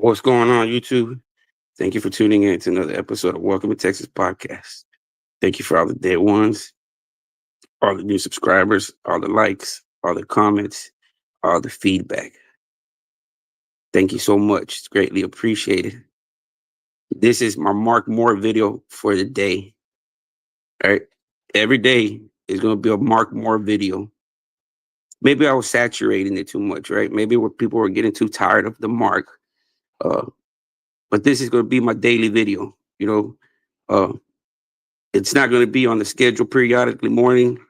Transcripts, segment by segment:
What's going on, YouTube? Thank you for tuning in to another episode of Welcome to Texas Podcast. Thank you for all the dead ones, all the new subscribers, all the likes, all the comments, all the feedback. Thank you so much. It's greatly appreciated. This is my Mark Moore video for the day. All right. Every day is going to be a Mark Moore video. Maybe I was saturating it too much, right? Maybe people were getting too tired of the Mark. But this is going to be my daily video. Uh, it's not going to be on the schedule periodically morning,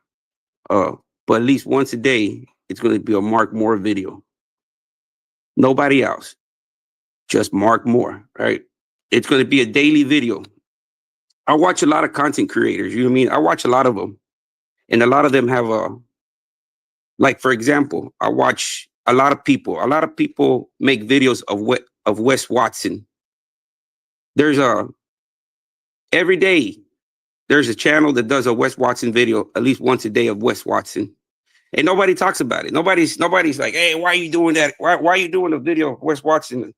but at least once a day, it's going to be a Mark Moore video. Nobody else, just Mark Moore, right? It's going to be a daily video. I watch a lot of content creators, you know what I mean? I watch a lot of them, and a lot of them have like, for example, I watch a lot of people make videos of Wes Watson. There's every day, there's a channel that does a Wes Watson video at least once a day of Wes Watson. And nobody talks about it. Nobody's like, hey, why are you doing that? Why are you doing a video of Wes Watson?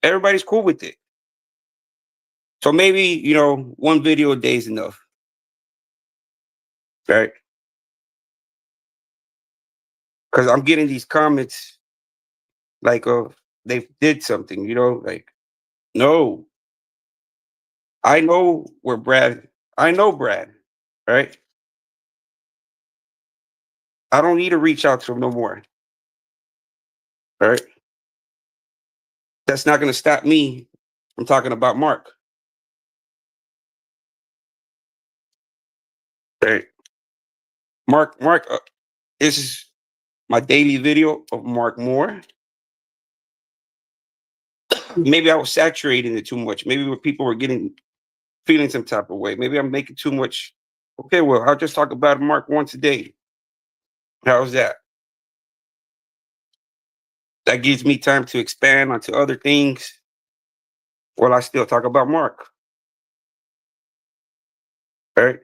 Everybody's cool with it. So maybe, one video a day is enough. Right? Because I'm getting these comments like, they did something, like, no. I know Brad, right? I don't need to reach out to him no more. Right? That's not going to stop me from talking about Mark. Right? Mark, this is my daily video of Mark Moore. Maybe I was saturating it too much. Maybe people were feeling some type of way. Maybe I'm making too much. Okay, well, I'll just talk about Mark once a day. How's that? That gives me time to expand onto other things while I still talk about Mark. Right?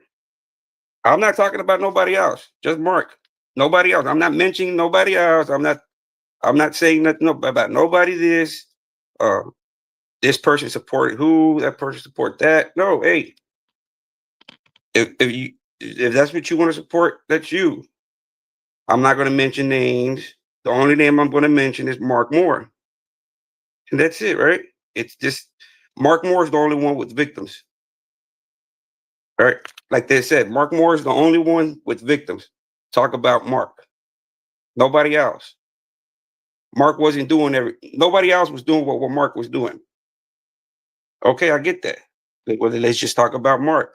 I'm not talking about nobody else, just Mark. Nobody else. I'm not mentioning nobody else. I'm not saying nothing about nobody this. This person supported who, that person support that. No, hey. If that's what you want to support, that's you. I'm not going to mention names. The only name I'm going to mention is Mark Moore. And that's it, right? It's just Mark Moore is the only one with victims. Right? Like they said, Mark Moore is the only one with victims. Talk about Mark. Nobody else. Mark wasn't doing nobody else was doing what Mark was doing. Okay, I get that. Well, let's just talk about Mark.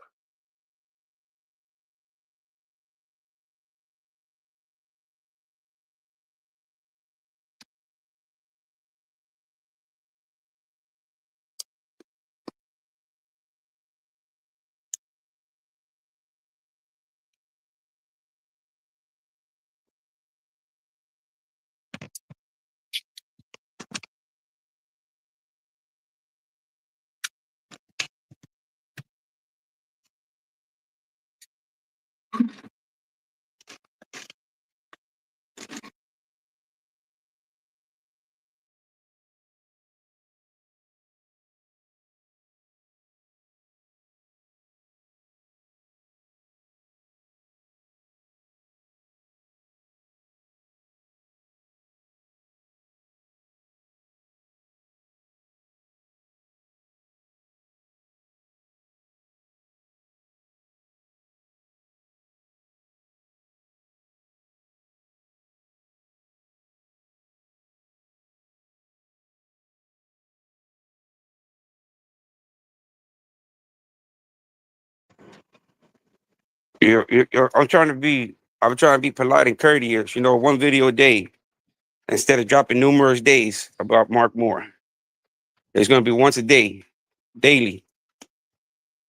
I'm trying to be polite and courteous, one video a day instead of dropping numerous days about Mark Moore. It's going to be once a day, daily.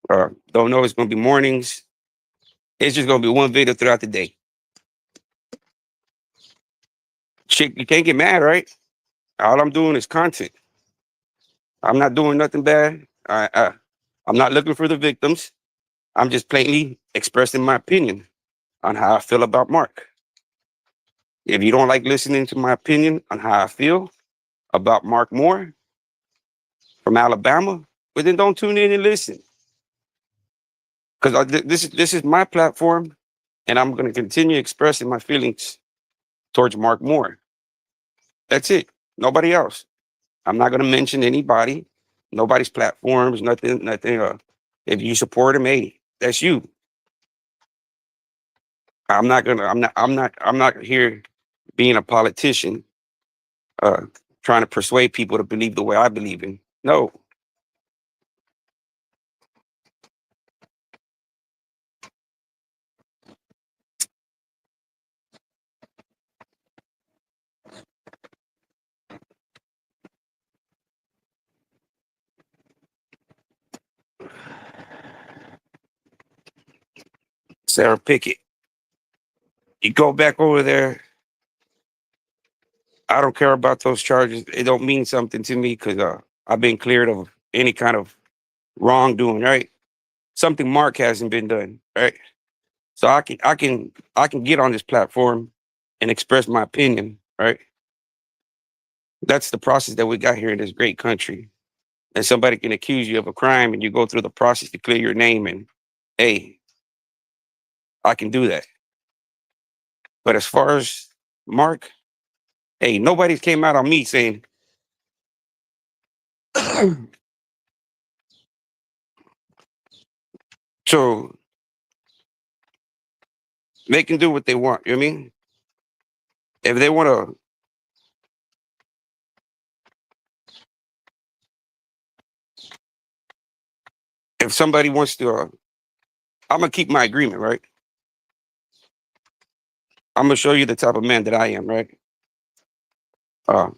Don't know it's going to be mornings. It's just going to be one video throughout the day. Chick, you can't get mad, right? All I'm doing is content. I'm not doing nothing bad. I'm not looking for the victims. I'm just plainly expressing my opinion on how I feel about Mark. If you don't like listening to my opinion on how I feel about Mark Moore, from Alabama, well then don't tune in and listen. Because this is my platform, and I'm going to continue expressing my feelings towards Mark Moore. That's it. Nobody else. I'm not going to mention anybody, nobody's platforms, nothing, nothing. If you support him, hey, that's you. I'm not here being a politician, uh, trying to persuade people to believe the way I believe in. No, Sarah Pickett, you go back over there. I don't care about those charges. It don't mean something to me because I've been cleared of any kind of wrongdoing. Right, something Mark hasn't been done. Right, so I can get on this platform and express my opinion. Right, that's the process that we got here in this great country. And somebody can accuse you of a crime, and you go through the process to clear your name. And hey, I can do that. But as far as Mark, hey, nobody's came out on me saying so they can do what they want. You know what I mean? If they want to, if somebody wants to, I'm gonna keep my agreement, right? I'm gonna show you the type of man that I am, right? Uh,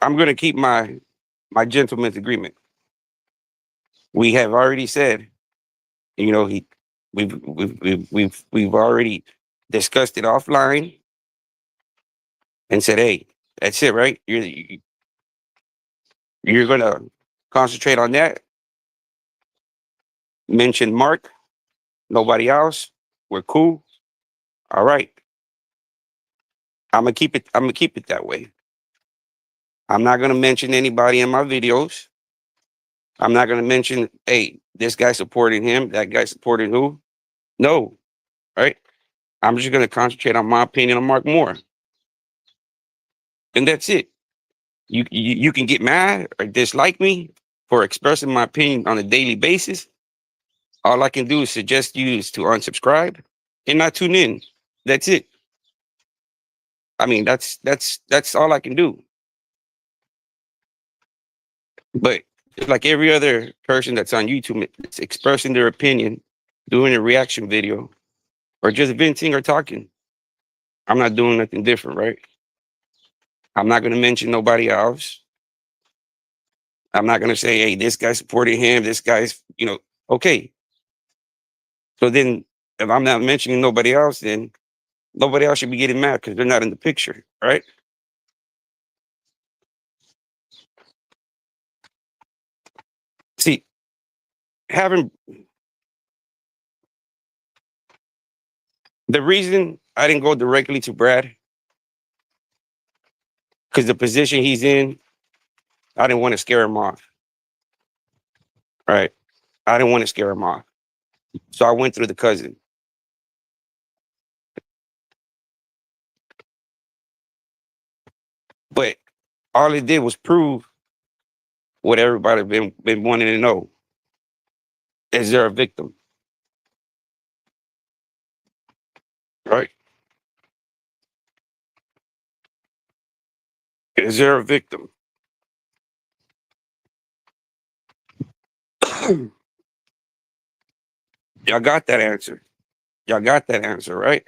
I'm gonna keep my gentleman's agreement. We have already said, you know, we've already discussed it offline and said, hey, that's it, right? You're gonna concentrate on that. Mention Mark, nobody else. We're cool. All right. I'm gonna keep it. I'm gonna keep it that way. I'm not gonna mention anybody in my videos. I'm not gonna mention, hey, this guy supporting him, that guy supporting who. No, right? I'm just gonna concentrate on my opinion on Mark Moore, and that's it. You can get mad or dislike me for expressing my opinion on a daily basis. All I can do is suggest you is to unsubscribe and not tune in. That's it. I mean, that's all I can do. But just like every other person that's on YouTube, it's expressing their opinion, doing a reaction video, or just venting or talking. I'm not doing nothing different, right? I'm not going to mention nobody else. I'm not going to say, hey, this guy supported him. This guy's, okay. So then if I'm not mentioning nobody else, then nobody else should be getting mad because they're not in the picture, right? See, having the reason I didn't go directly to Brad, because the position he's in, I didn't want to scare him off, right? I didn't want to scare him off. So I went through the cousin. But all it did was prove what everybody been wanting to know. Is there a victim? Right? Is there a victim? Y'all got that answer. Y'all got that answer, right?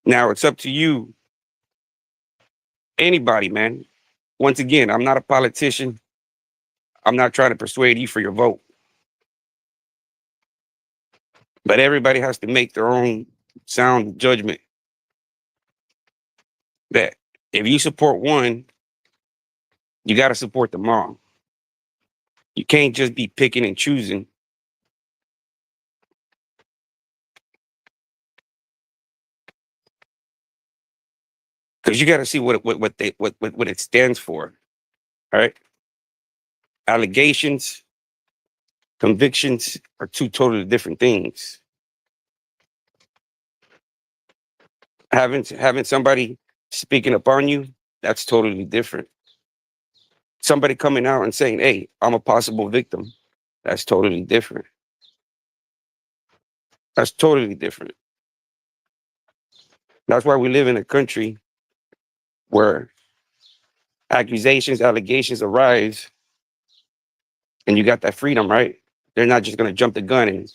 Now it's up to you, anybody, man. Once again, I'm not a politician. I'm not trying to persuade you for your vote. But everybody has to make their own sound judgment that if you support one, you got to support them all. You can't just be picking and choosing. Because you got to see what it stands for. All right. allegations, convictions are two totally different things. Having somebody speaking upon you, that's totally different. Somebody coming out and saying, "Hey, I'm a possible victim," that's totally different. That's totally different. That's why we live in a country where accusations, allegations arise, and you got that freedom, right? They're not just going to jump the gun and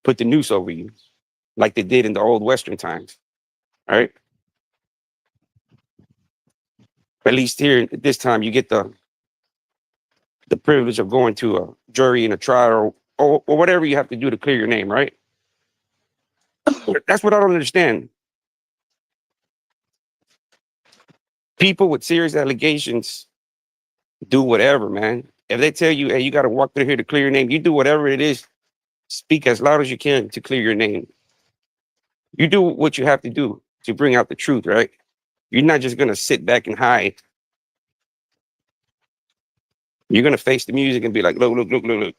put the noose over you like they did in the old Western times, right? At least here, this time, you get the privilege of going to a jury and a trial or whatever you have to do to clear your name, right? That's what I don't understand. People with serious allegations do whatever, man. If they tell you, hey, you got to walk through here to clear your name, you do whatever it is. Speak as loud as you can to clear your name. You do what you have to do to bring out the truth, right? You're not just going to sit back and hide. You're going to face the music and be like, look,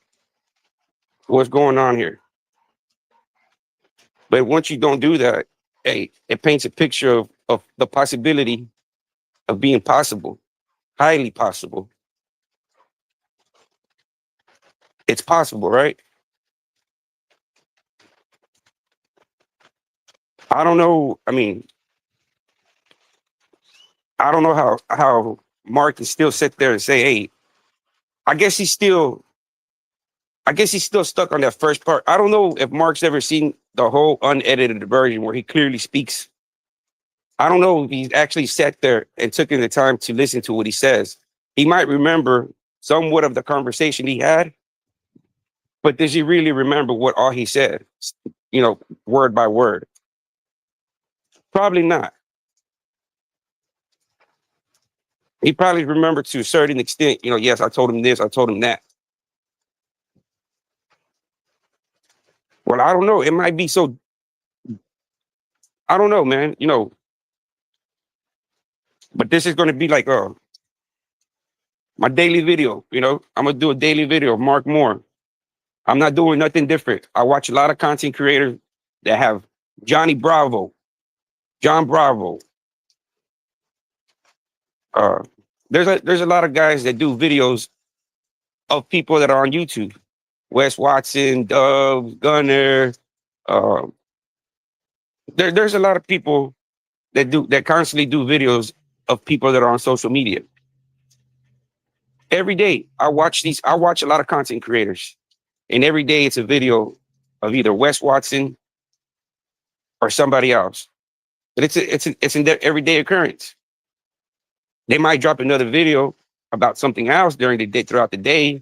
what's going on here? But once you don't do that, hey, it paints a picture of the possibility of being possible, highly possible. It's possible, right? I don't know. I mean, I don't know how Mark can still sit there and say, hey, I guess he's still stuck on that first part. I don't know if Mark's ever seen the whole unedited version where he clearly speaks. I don't know if he's actually sat there and took in the time to listen to what he says. He might remember somewhat of the conversation he had, but does he really remember what all he said? You know, word by word? Probably not. He probably remembered to a certain extent, you know, yes, I told him this, I told him that. Well, I don't know. It might be so. I don't know, man. You know, but this is going to be like my daily video. You know, I'm gonna do a daily video of Mark Moore. I'm not doing nothing different. I watch a lot of content creators that have John Bravo. Uh, there's a lot of guys that do videos of people that are on YouTube. Wes Watson, Dove, Gunner. Uh, there's a lot of people that constantly do videos of people that are on social media. Every day I watch a lot of content creators, and every day it's a video of either Wes Watson or somebody else. But it's an everyday occurrence. They might drop another video about something else during the day throughout the day,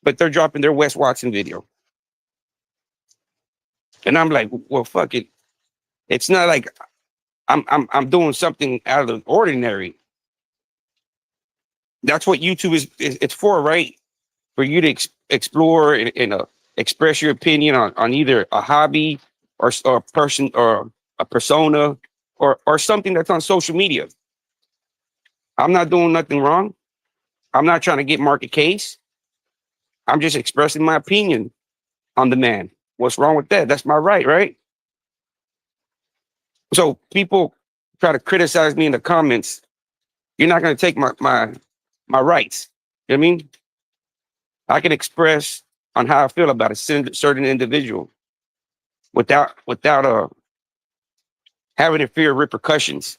but they're dropping their Wes Watson video. And I'm like, well, fuck it. It's not like I'm doing something out of the ordinary. That's what YouTube it's for, right? For you to explore and express your opinion on either a hobby or a person or a persona or something that's on social media. I'm not doing nothing wrong. I'm not trying to get market case. I'm just expressing my opinion on the man. What's wrong with that? That's my right, right? So people try to criticize me in the comments. You're not going to take my rights. You know what I mean? I can express on how I feel about a certain individual without having to fear repercussions.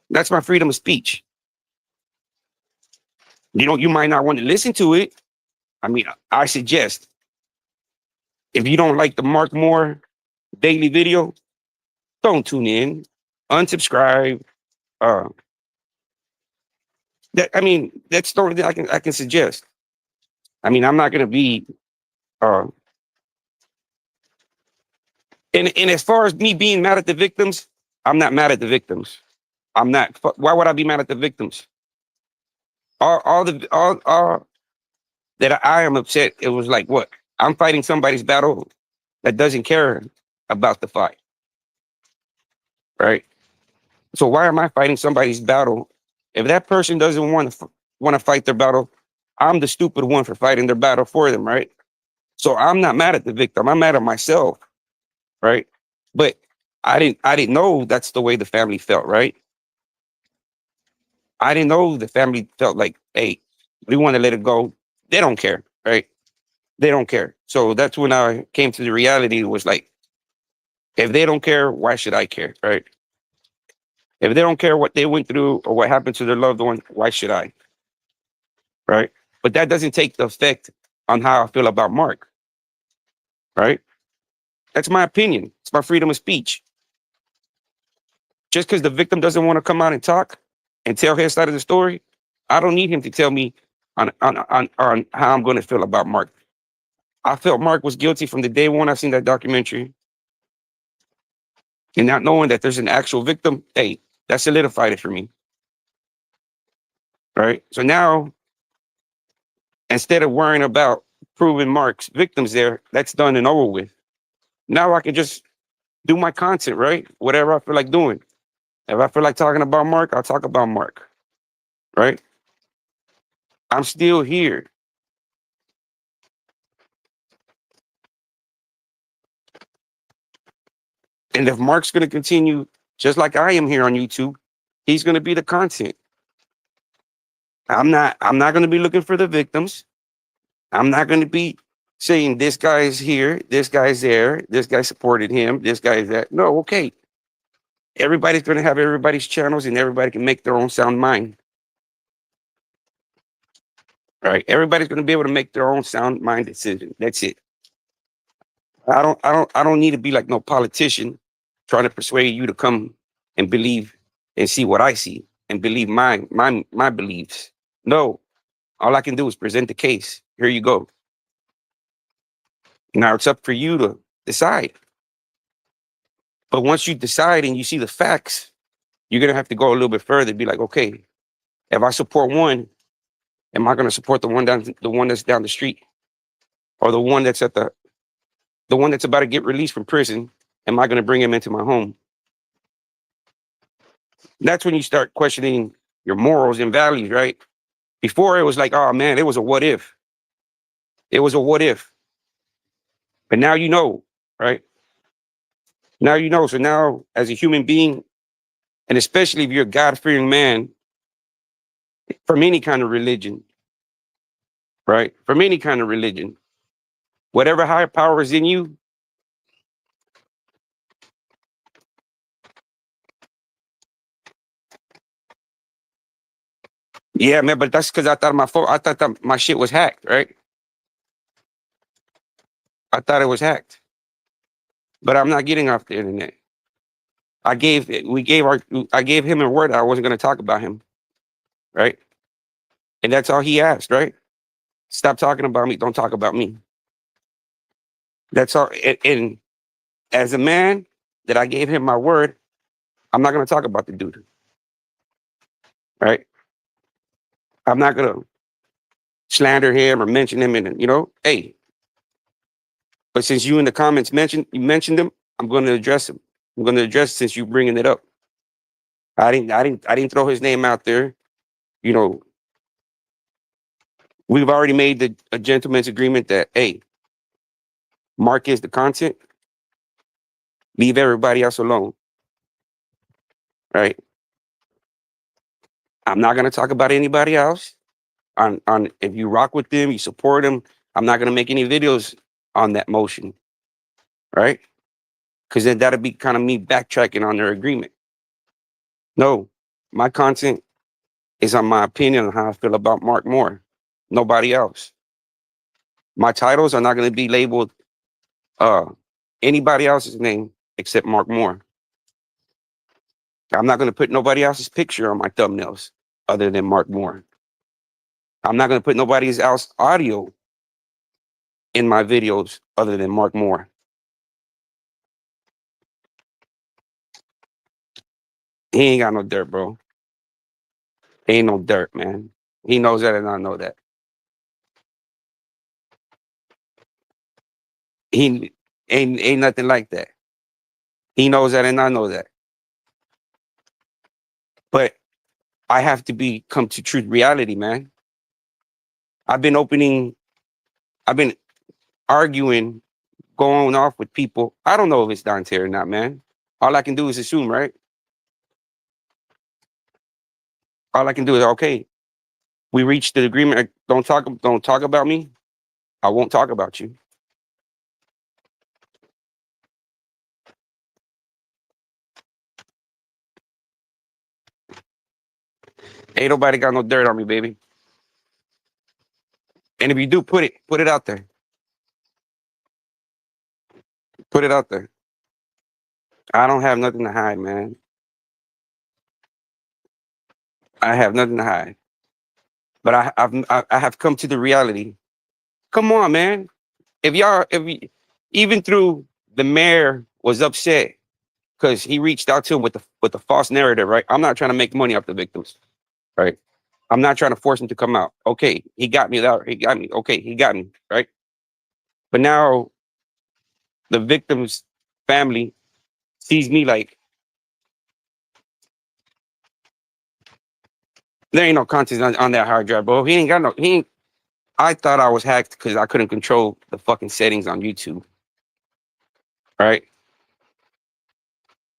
That's my freedom of speech. You know, you might not want to listen to it. I mean, I suggest if you don't like the Mark Moore daily video, don't tune in, unsubscribe. Uh, that's the only thing I can suggest. I mean, I'm not going to be. Uh, and as far as me being mad at the victims, I'm not mad at the victims. I'm not. Why would I be mad at the victims? All that I am upset. It was like what I'm fighting somebody's battle that doesn't care about the fight, right? So why am I fighting somebody's battle if that person doesn't want to? want to fight their battle, I'm the stupid one for fighting their battle for them, right? So I'm not mad at the victim. I'm mad at myself, right? But I didn't know that's the way the family felt, right? I didn't know the family felt like, hey, we want to let it go. They don't care, right? They don't care. So that's when I came to the reality. It was like, if they don't care, why should I care, right? If they don't care what they went through or what happened to their loved one, why should I, right? But that doesn't take the effect on how I feel about Mark, right? That's my opinion. It's my freedom of speech. Just because the victim doesn't want to come out and talk and tell his side of the story, I don't need him to tell me on how I'm going to feel about Mark. I felt Mark was guilty from the day one I seen that documentary. And not knowing that there's an actual victim, hey, that solidified it for me. Right. So now, instead of worrying about proving Mark's victims there, that's done and over with. Now I can just do my content, right? Whatever I feel like doing. If I feel like talking about Mark, I'll talk about Mark. Right. I'm still here. And if Mark's going to continue, just like I am here on YouTube, he's going to be the content. I'm not going to be looking for the victims. I'm not going to be saying this guy's here, this guy's there, this guy supported him, this guy's that. No, okay. Everybody's going to have everybody's channels and everybody can make their own sound mind. Right? Everybody's going to be able to make their own sound mind decision. That's it. I don't need to be like no politician trying to persuade you to come and believe and see what I see and believe my beliefs. No, all I can do is present the case. Here you go. Now it's up for you to decide. But once you decide and you see the facts, you're gonna have to go a little bit further. Be like, okay, if I support one, am I gonna support the one that's down the street, or the one that's about to get released from prison? Am I gonna bring him into my home? That's when you start questioning your morals and values, right? Before it was like, oh man, it was a what if. It was a what if. But now you know, right? Now you know. So now, as a human being, and especially if you're a God fearing man from any kind of religion, right? From any kind of religion, whatever higher power is in you, yeah, man. But that's because I thought that my shit was hacked, right? I thought it was hacked, but I'm not getting off the internet. I gave him a word that I wasn't going to talk about him, right? And that's all he asked, right? Stop talking about me. Don't talk about me. That's all. And as a man that I gave him my word, I'm not going to talk about the dude, right? I'm not going to slander him or mention him. And hey, but since you in the comments mentioned him, I'm going to address him. I'm going to address since you bringing it up. I didn't throw his name out there. You know, we've already made a gentleman's agreement that hey, Mark is the content. Leave everybody else alone, right? I'm not going to talk about anybody else. On if you rock with them, you support them. I'm not going to make any videos on that motion, right? Because then that'll be kind of me backtracking on their agreement. No, my content is on my opinion on how I feel about Mark Moore. Nobody else. My titles are not going to be labeled uh anybody else's name except Mark Moore. I'm not going to put nobody else's picture on my thumbnails other than Mark Moore. I'm not going to put nobody else's audio in my videos other than Mark Moore. He ain't got no dirt, bro. He ain't no dirt, man. He knows that and I know that. He ain't nothing like that. He knows that and I know that. But I have to come to truth reality, man. I've been opening, I've been arguing, going off with people. I don't know if it's Dante or not, man. All I can do is assume, right? All I can do is, okay, we reached the agreement. Don't talk about me. I won't talk about you. Ain't nobody got no dirt on me, baby. And if you do, put it out there. Put it out there. I don't have nothing to hide, man. I have nothing to hide. But I have come to the reality. Come on, man. Even through the mayor was upset because he reached out to him with the false narrative, right? I'm not trying to make money off the victims, right? I'm not trying to force him to come out. Okay, he got me. He got me. Okay, he got me, right? But now the victim's family sees me like there ain't no content on that hard drive, bro. He ain't got no. He ain't. I thought I was hacked because I couldn't control the fucking settings on YouTube, right?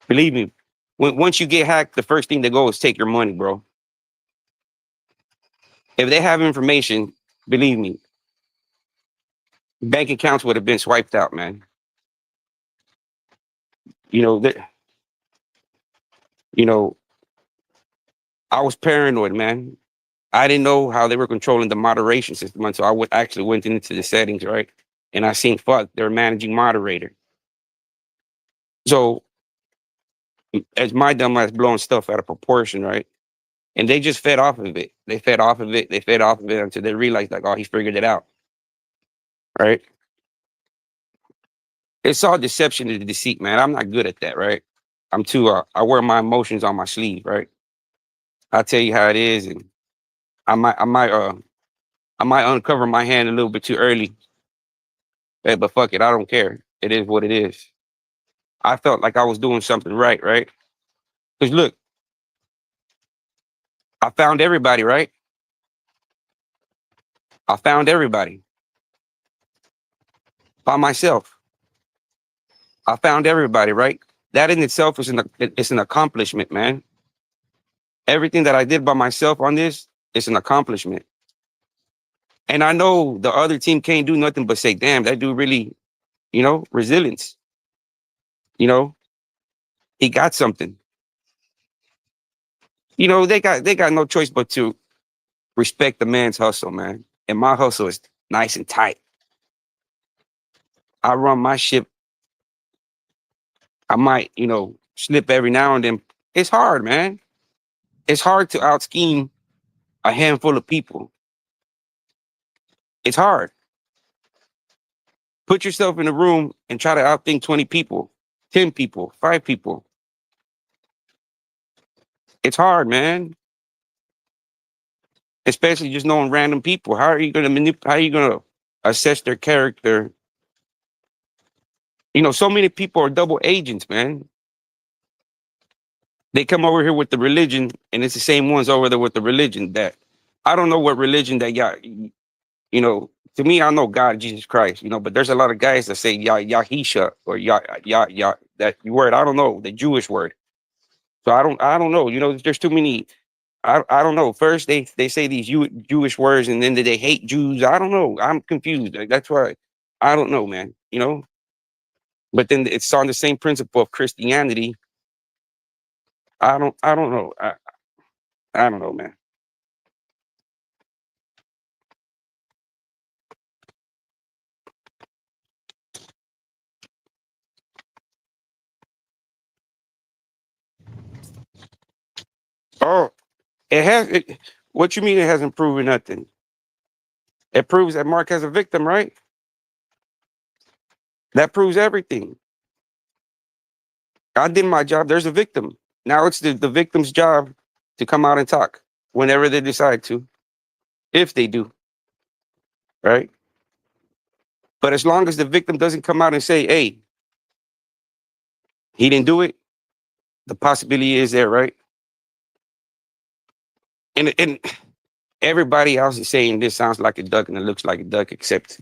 Believe me, once you get hacked, the first thing they go is take your money, bro. If they have information, believe me, bank accounts would have been swiped out, man. You know that. You know, I was paranoid, man. I didn't know how they were controlling the moderation system until actually went into the settings, right? And I seen fuck, they're managing moderator. So as my dumb ass blowing stuff out of proportion, right? And they just fed off of it. They fed off of it. They fed off of it until they realized, like, oh, he figured it out, right? It's all deception and deceit, man. I'm not good at that, right? I'm too. I wear my emotions on my sleeve, right? I'll tell you how it is, and I might uncover my hand a little bit too early. Hey, but fuck it, I don't care. It is what it is. I felt like I was doing something right, right? Because look, I found everybody, right? I found everybody by myself. I found everybody, right? That in itself is it's an accomplishment, man. Everything that I did by myself on this, it's an accomplishment. And I know the other team can't do nothing but say, damn, that dude really, resilience. You know, he got something. They got no choice but to respect the man's hustle, man. And my hustle is nice and tight. I run my ship. I might, slip every now and then. It's hard, man. It's hard to out scheme a handful of people. It's hard. Put yourself in a room and try to outthink 20 people, 10 people, 5 people. It's hard, man. Especially just knowing random people. How are you going to manipulate? How are you going to assess their character? So many people are double agents, man. They come over here with the religion, and it's the same ones over there with the religion that I don't know what religion that y'all, to me, I know God, Jesus Christ, but there's a lot of guys that say Yahisha or Yah, that word. I don't know, the Jewish word. So I don't know. There's too many. I don't know. First they say these Jewish words, and then they hate Jews. I don't know. I'm confused. Like, that's why I don't know, man. But then it's on the same principle of Christianity. I don't know. I don't know, man. Oh, what you mean it hasn't proven nothing? It proves that Mark has a victim, right? That proves everything. I did my job. There's a victim. Now it's the victim's job to come out and talk whenever they decide to, if they do, right? But as long as the victim doesn't come out and say, hey, he didn't do it, the possibility is there, right? And everybody else is saying this sounds like a duck and it looks like a duck, except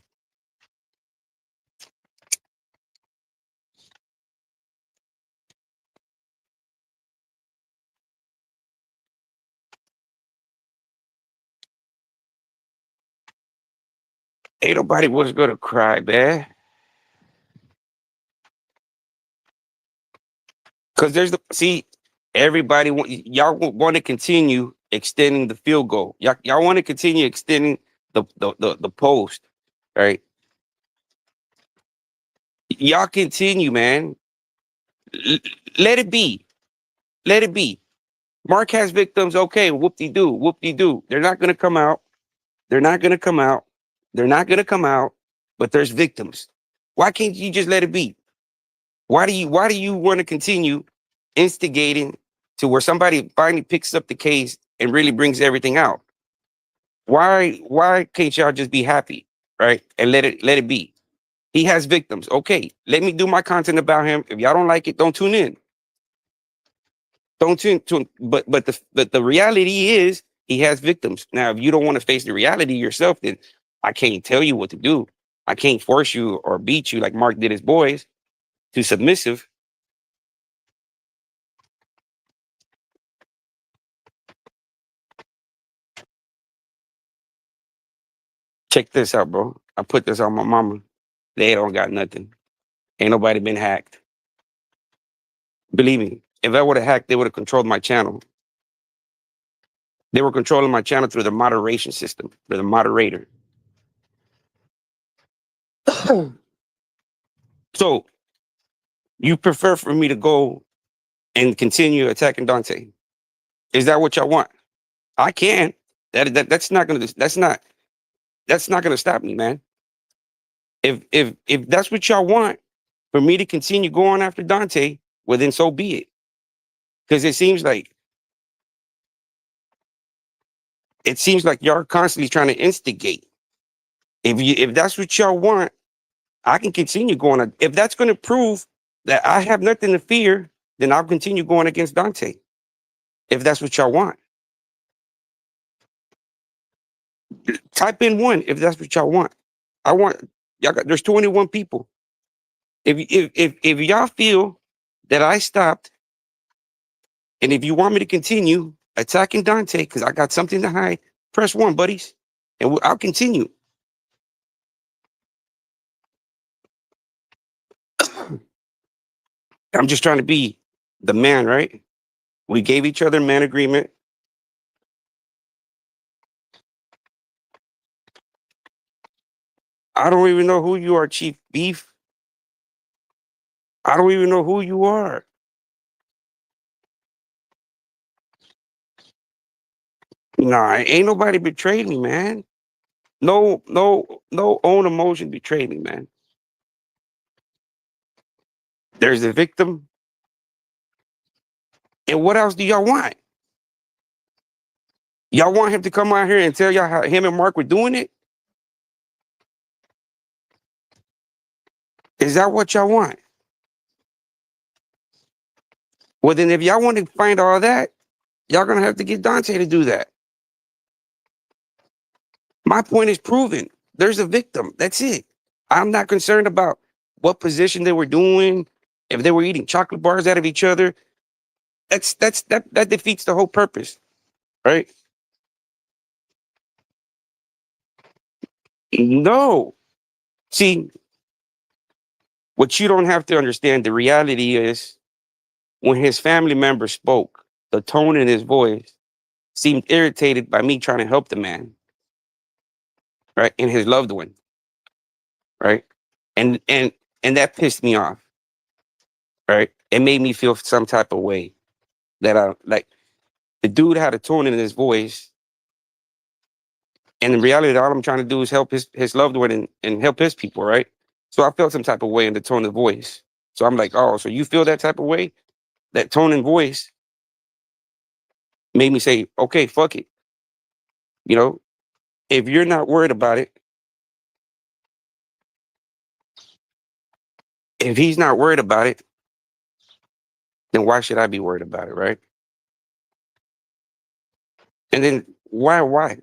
ain't nobody was gonna cry, man. Because there's the see, everybody y'all want to continue extending the field goal. Y'all want to continue extending the post, right? Y'all continue, man. L- Let it be. Let it be. Mark has victims. Okay, whoop de doo, whoop de doo. They're not gonna come out. They're not gonna come out. They're not gonna come out. But there's victims. Why can't you just let it be? Why do you want to continue instigating to where somebody finally picks up the case and really brings everything out? Why can't y'all just be happy, right? And let it be. He has victims. Okay, let me do my content about him. If y'all don't like it, don't tune in. Don't tune to but the reality is he has victims. Now, if you don't want to face the reality yourself, then I can't tell you what to do. I can't force you or beat you like Mark did his boys to submissive. Check this out, bro. I put this on my mama. They don't got nothing. Ain't nobody been hacked. Believe me, if I would have hacked, they would have controlled my channel. They were controlling my channel through the moderation system, through the moderator. So you prefer for me to go and continue attacking Dante? Is that what y'all want? I can. That's not gonna stop me, man. If that's what y'all want for me to continue going after Dante, well then so be it. Because it seems like y'all are constantly trying to instigate. If that's what y'all want, I can continue going. If that's going to prove that I have nothing to fear, then I'll continue going against Dante. If that's what y'all want, type in one. If that's what y'all want, I want y'all. There's 21 people. If y'all feel that I stopped, and if you want me to continue attacking Dante because I got something to hide, press one, buddies, and I'll continue. I'm just trying to be the man, right? We gave each other man agreement. I don't even know who you are, Chief Beef. I don't even know who you are. Nah, ain't nobody betrayed me, man. No, no, no own emotion betrayed me, man. There's the victim. And what else do y'all want? Y'all want him to come out here and tell y'all how him and Mark were doing it? Is that what y'all want? Well, then if y'all want to find all that, y'all gonna have to get Dante to do that. My point is proven. There's a victim. That's it. I'm not concerned about what position they were doing, if they were eating chocolate bars out of each other. That defeats the whole purpose, right? No. See, what you don't have to understand, the reality is when his family member spoke, the tone in his voice seemed irritated by me trying to help the man, right? And his loved one, right? And that pissed me off, right? It made me feel some type of way that I like the dude had a tone in his voice. And in reality, all I'm trying to do is help his loved one and help his people, right? So I felt some type of way in the tone of voice. So I'm like, oh, so you feel that type of way? That tone and voice made me say, okay, fuck it. You know, if you're not worried about it, if he's not worried about it, then why should I be worried about it, right? And then why?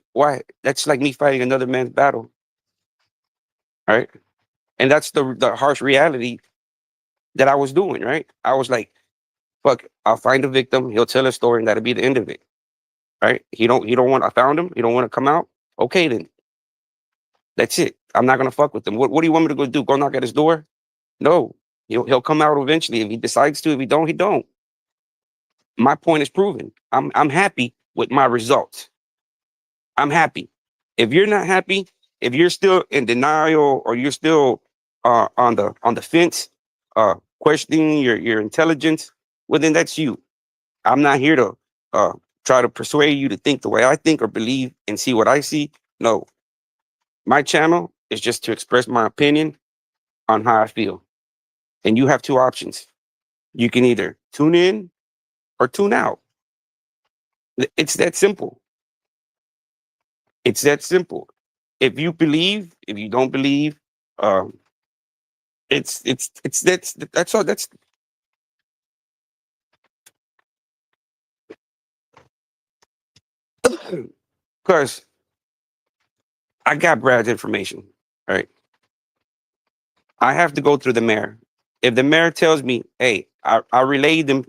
That's like me fighting another man's battle, right? And that's the harsh reality that I was doing, right? I was like, fuck, I'll find a victim, he'll tell a story, and that'll be the end of it. Right? He don't want I found him, he don't want to come out. Okay then. That's it. I'm not gonna fuck with him. What do you want me to go do? Go knock at his door? No. He'll come out eventually. If he decides to, if he don't, he don't. My point is proven. I'm happy with my results. I'm happy. If you're not happy, if you're still in denial or you're still on the fence, questioning your intelligence, well then that's you. I'm not here to uh try to persuade you to think the way I think or believe and see what I see. No, my channel is just to express my opinion on how I feel. And you have two options. You can either tune in or tune out. It's that simple. It's that simple. If you believe, if you don't believe, um, it's that's all. That's because I got Brad's information. Right. I have to go through the mayor. If the mayor tells me, "Hey, I relayed them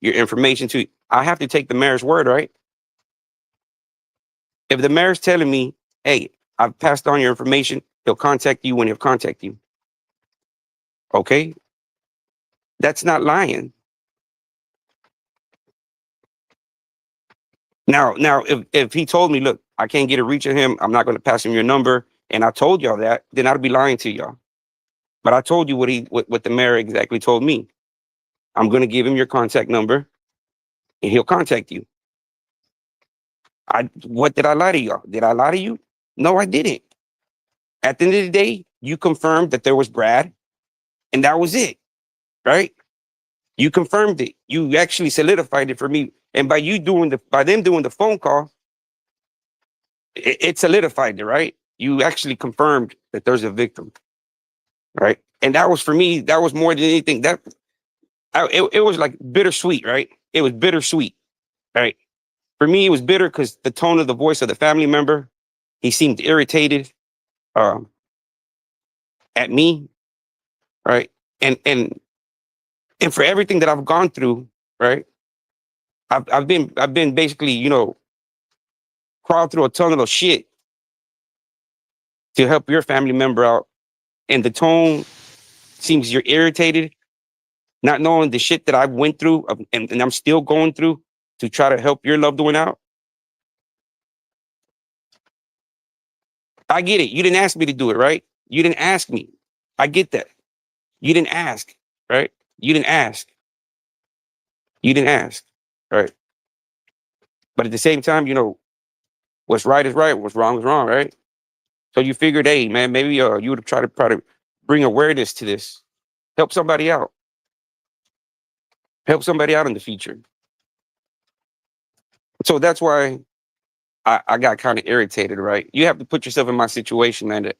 your information to you," I have to take the mayor's word, right? If the mayor's telling me, "Hey, I've passed on your information," he'll contact you when he'll contact you. Okay, that's not lying. Now, if he told me, "Look, I can't get a reach of him. I'm not going to pass him your number," and I told y'all that, then I'd be lying to y'all. But I told you what the mayor exactly told me. I'm going to give him your contact number, and he'll contact you. What did I lie to y'all? Did I lie to you? No, I didn't. At the end of the day, you confirmed that there was Brad, and that was it, right? You confirmed it. You actually solidified it for me. And by them doing the phone call, it solidified it, right? You actually confirmed that there's a victim, right? And that was for me. That was more than anything. It was like bittersweet, right? It was bittersweet, right? For me, it was bitter because the tone of the voice of the family member, he seemed irritated um, at me, right? And and for everything that I've gone through, right? I've been basically, crawled through a tunnel of shit to help your family member out, and the tone seems you're irritated, not knowing the shit that I went through and I'm still going through to try to help your loved one out. I get it. You didn't ask me to do it, right? You didn't ask me. I get that. You didn't ask, right? You didn't ask. You didn't ask, right? But at the same time, what's right is right, what's wrong is wrong, right? So you figured, hey, man, maybe you would try to bring awareness to this, help somebody out, help somebody out in the future. So that's why I got kind of irritated, right? You have to put yourself in my situation, man. That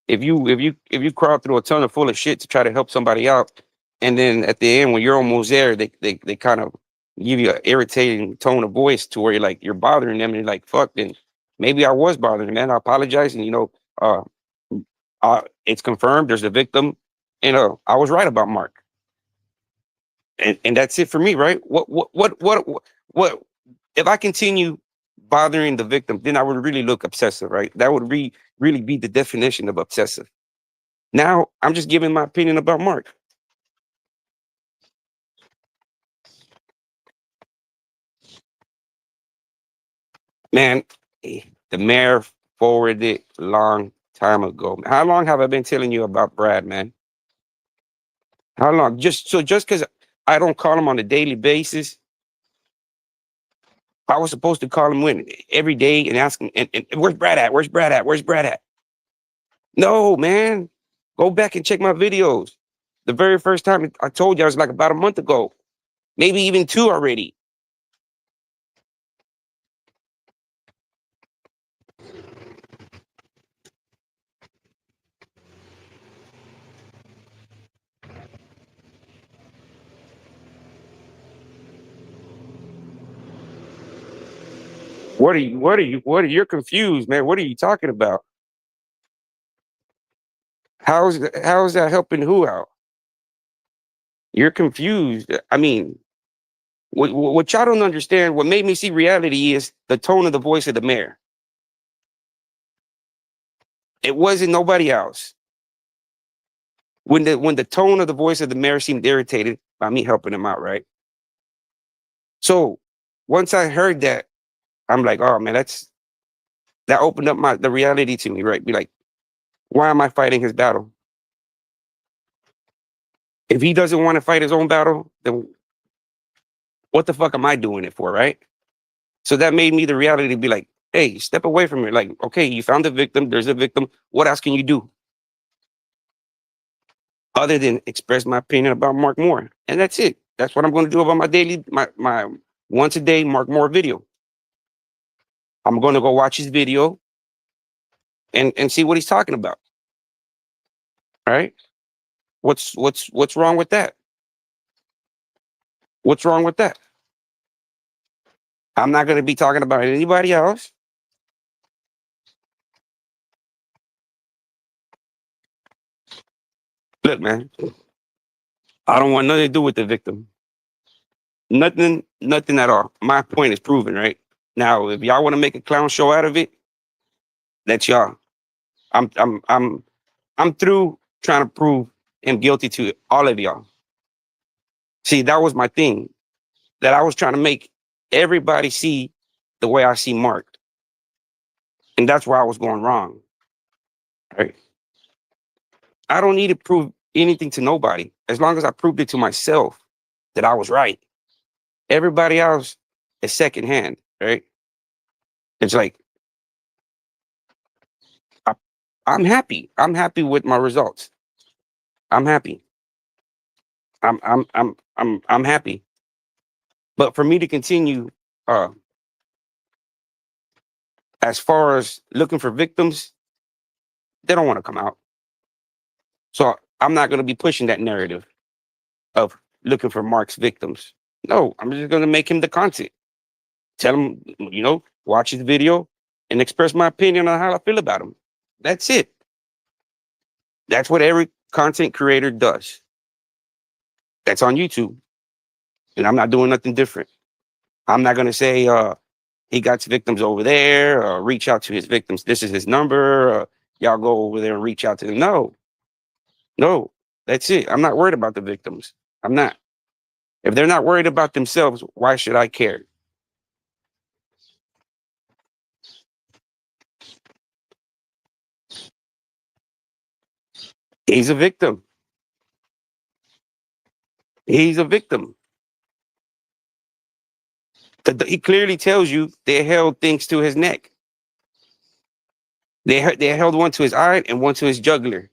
if you crawl through a tunnel full of shit to try to help somebody out, and then at the end when you're almost there, they kind of give you an irritating tone of voice to where you're bothering them, and you're like, fuck, then maybe I was bothering them, man. I apologize, and uh, it's confirmed. There's a victim, and I was right about Mark, and that's it for me, right? What if I continue bothering the victim, then I would really look obsessive, right? That would really be the definition of obsessive. Now I'm just giving my opinion about Mark. Man, the mayor forwarded it long time ago. How long have I been telling you about Brad, man? How long? Just because I don't call him on a daily basis, I was supposed to call him every day and ask him, and where's Brad at? Where's Brad at? Where's Brad at? No, man. Go back and check my videos. The very first time I told you I was like about a month ago, maybe even two already. You're confused, man. What are you talking about? How is that helping who out? You're confused. I mean, what y'all don't understand, what made me see reality is the tone of the voice of the mayor. It wasn't nobody else. When the tone of the voice of the mayor seemed irritated by me helping him out, right? So once I heard that, I'm like, oh man, that opened up the reality to me, right? Be like, why am I fighting his battle? If he doesn't want to fight his own battle, then what the fuck am I doing it for, right? So that made me the reality to be like, hey, step away from it. Like, okay, you found a victim. There's a victim. What else can you do other than express my opinion about Mark Moore? And that's it. That's what I'm going to do about my once a day Mark Moore video. I'm going to go watch his video and see what he's talking about. All right. What's wrong with that? What's wrong with that? I'm not going to be talking about anybody else. Look, man, I don't want nothing to do with the victim. Nothing at all. My point is proven, right? Now, if y'all want to make a clown show out of it, that's y'all. I'm I'm I'm I'm through trying to prove him guilty to all of y'all. See, that was my thing. That I was trying to make everybody see the way I see Mark. And that's where I was going wrong. Right? I don't need to prove anything to nobody. As long as I proved it to myself that I was right. Everybody else is secondhand, right? It's like I, I'm happy. I'm happy with my results. I'm happy. I'm happy. But for me to continue, uh, as far as looking for victims, they don't want to come out. So I'm not going to be pushing that narrative of looking for Mark's victims. No, I'm just going to make him the content. Tell him, watch his video and express my opinion on how I feel about him. That's it. That's what every content creator does. That's on YouTube. And I'm not doing nothing different. I'm not going to say, he got victims over there, reach out to his victims. This is his number. Y'all go over there and reach out to them. No, that's it. I'm not worried about the victims. I'm not. If they're not worried about themselves, why should I care? He's a victim. He's a victim. He clearly tells you they held things to his neck. They held one to his eye and one to his jugular.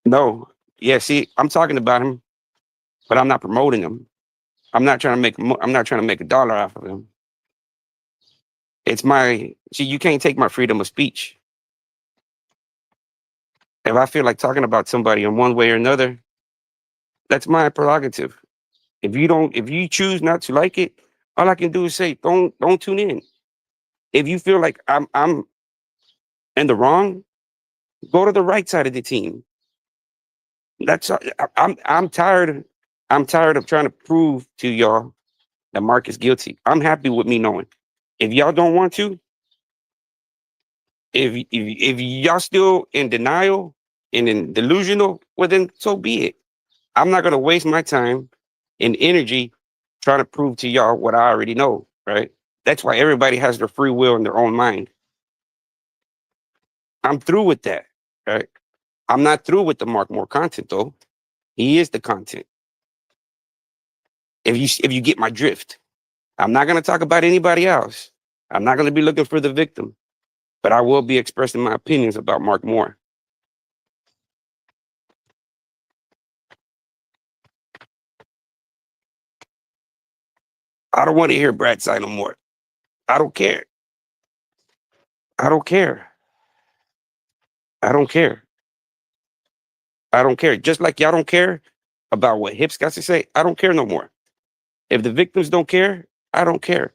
No, yeah. See, I'm talking about him, but I'm not promoting him. I'm not trying to make a dollar off of him. It's my see. You can't take my freedom of speech. If I feel like talking about somebody in one way or another, that's my prerogative. If you choose not to like it, all I can do is say, don't tune in. If you feel like I'm in the wrong, go to the right side of the team. That's I'm tired. I'm tired of trying to prove to y'all that Mark is guilty. I'm happy with me knowing. If y'all don't want to, if y'all still in denial and in delusional, well then so be it. I'm not gonna waste my time and energy trying to prove to y'all what I already know, right? That's why everybody has their free will in their own mind. I'm through with that, right? I'm not through with the Mark Moore content though. He is the content. If you get my drift, I'm not gonna talk about anybody else. I'm not gonna be looking for the victim, but I will be expressing my opinions about Mark Moore. I don't want to hear Brad side no more. I don't care. I don't care. I don't care. I don't care. Just like y'all don't care about what hips got to say, I don't care no more. If the victims don't care, I don't care.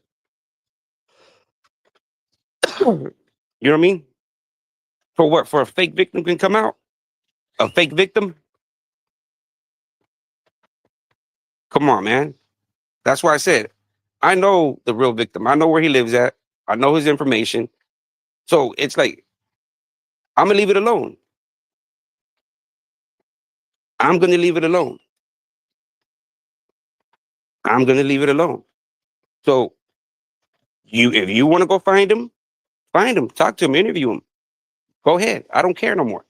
You know what I mean? For what? For a fake victim can come out? A fake victim? Come on, man. That's why I said, I know the real victim. I know where he lives at. I know his information. So it's like, I'm going to leave it alone. I'm going to leave it alone. I'm going to leave it alone. So if you want to go find him, talk to him, interview him. Go ahead. I don't care no more.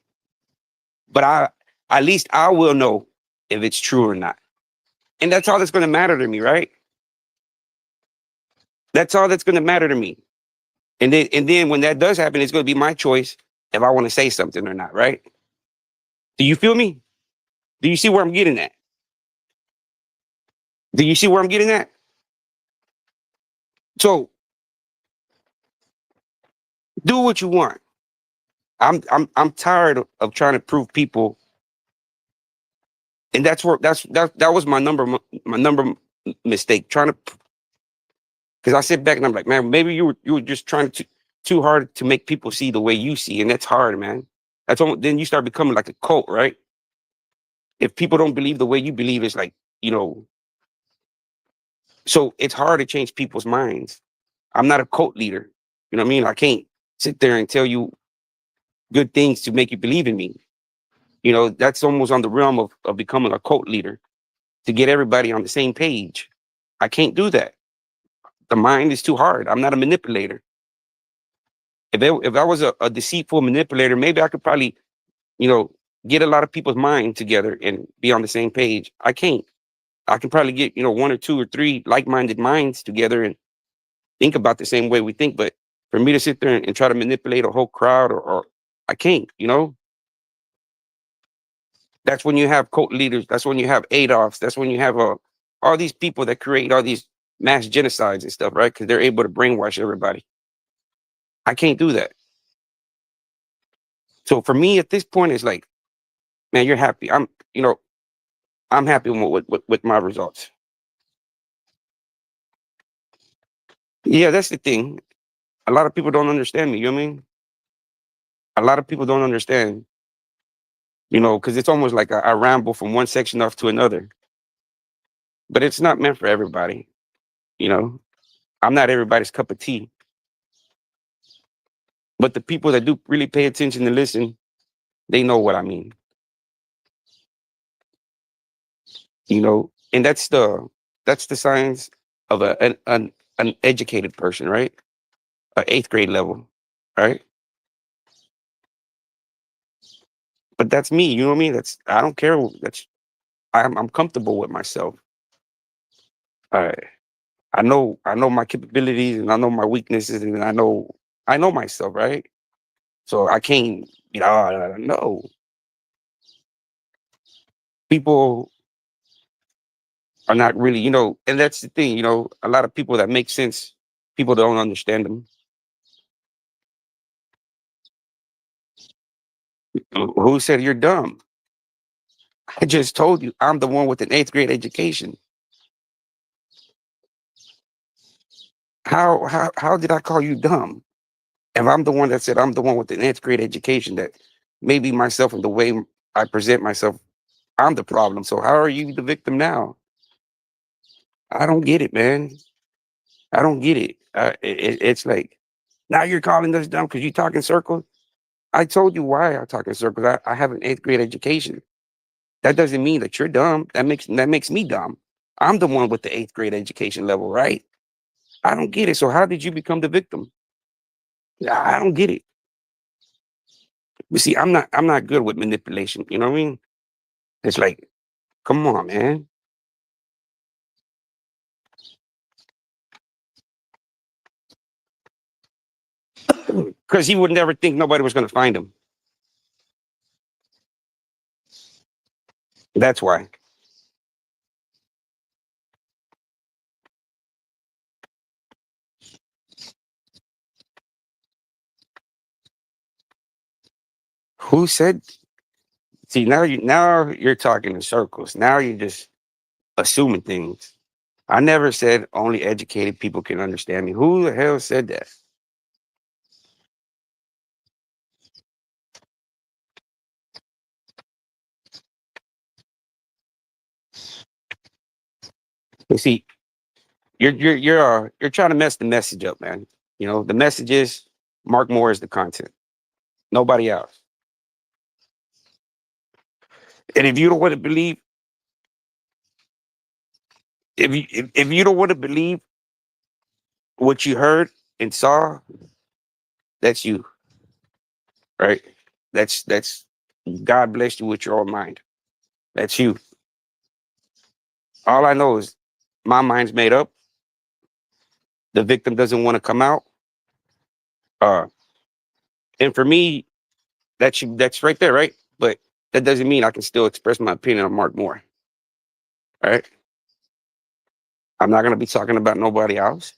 But at least I will know if it's true or not. And that's all that's going to matter to me, right? That's all that's going to matter to me. And then when that does happen, it's going to be my choice if I want to say something or not, right? Do you feel me? Do you see where I'm getting at? Do you see where I'm getting at? So do what you want. I'm tired of trying to prove people, and that's where that was my number mistake. Trying to, because I sit back and I'm like, man, maybe you were just trying to too hard to make people see the way you see, and that's hard, man. That's almost, then you start becoming like a cult, right? If people don't believe the way you believe, it's like, you know. So it's hard to change people's minds. I'm not a cult leader. You know what I mean? I can't sit there and tell you good things to make you believe in me. You know, that's almost on the realm of becoming a cult leader to get everybody on the same page. I can't do that. The mind is too hard. I'm not a manipulator. If I was a deceitful manipulator, maybe I could probably, you know, get a lot of people's mind together and be on the same page. I can't. I can probably get, you know, one or two or three like-minded minds together and think about the same way we think. But for me to sit there and try to manipulate a whole crowd, or I can't, you know. That's when you have cult leaders. That's when you have Adolfs. That's when you have all these people that create all these mass genocides and stuff, right? Because they're able to brainwash everybody. I can't do that. So for me at this point, it's like, man, you're happy. You know, I'm happy with my results. Yeah, that's the thing. A lot of people don't understand me. You know what I mean? A lot of people don't understand, you know, because it's almost like I ramble from one section off to another, but it's not meant for everybody. You know, I'm not everybody's cup of tea, but the people that do really pay attention and listen, they know what I mean. You know, and that's the signs of an educated person, right? A eighth grade level, right? But that's me. You know what I mean? I don't care. I'm comfortable with myself. I I know my capabilities and I know my weaknesses and I know myself, right? So I can't, you know, no. People are not really, you know, and that's the thing, you know, a lot of people that make sense, people don't understand them. Who said you're dumb? I just told you I'm the one with an eighth grade education. How did I call you dumb? If I'm the one that said I'm the one with an eighth grade education, that maybe myself and the way I present myself, I'm the problem. So how are you the victim now? I don't get it, man. I don't get it. It's like, now you're calling us dumb because you talk in circles. I told you why I talk in circles. I have an eighth grade education. That doesn't mean that you're dumb. That makes me dumb. I'm the one with the eighth grade education level, right? I don't get it. So how did you become the victim? I don't get it. But see, I'm not good with manipulation. You know what I mean? It's like, come on, man. Because he would never think nobody was going to find him. That's why. Who said See, now you're talking in circles. Now you're just assuming things. I never said only educated people can understand me. Who the hell said that? You see, you're trying to mess the message up, man. The message is Mark Moore is the content, nobody else. And if you don't want to believe, if you don't want to believe what you heard and saw, that's you, right? That's God bless you with your own mind. That's you. All I know is my mind's made up. The victim doesn't want to come out. Uh, and for me, that's right there, right? But that doesn't mean I can still express my opinion on Mark Moore, right? I'm not gonna be talking about nobody else.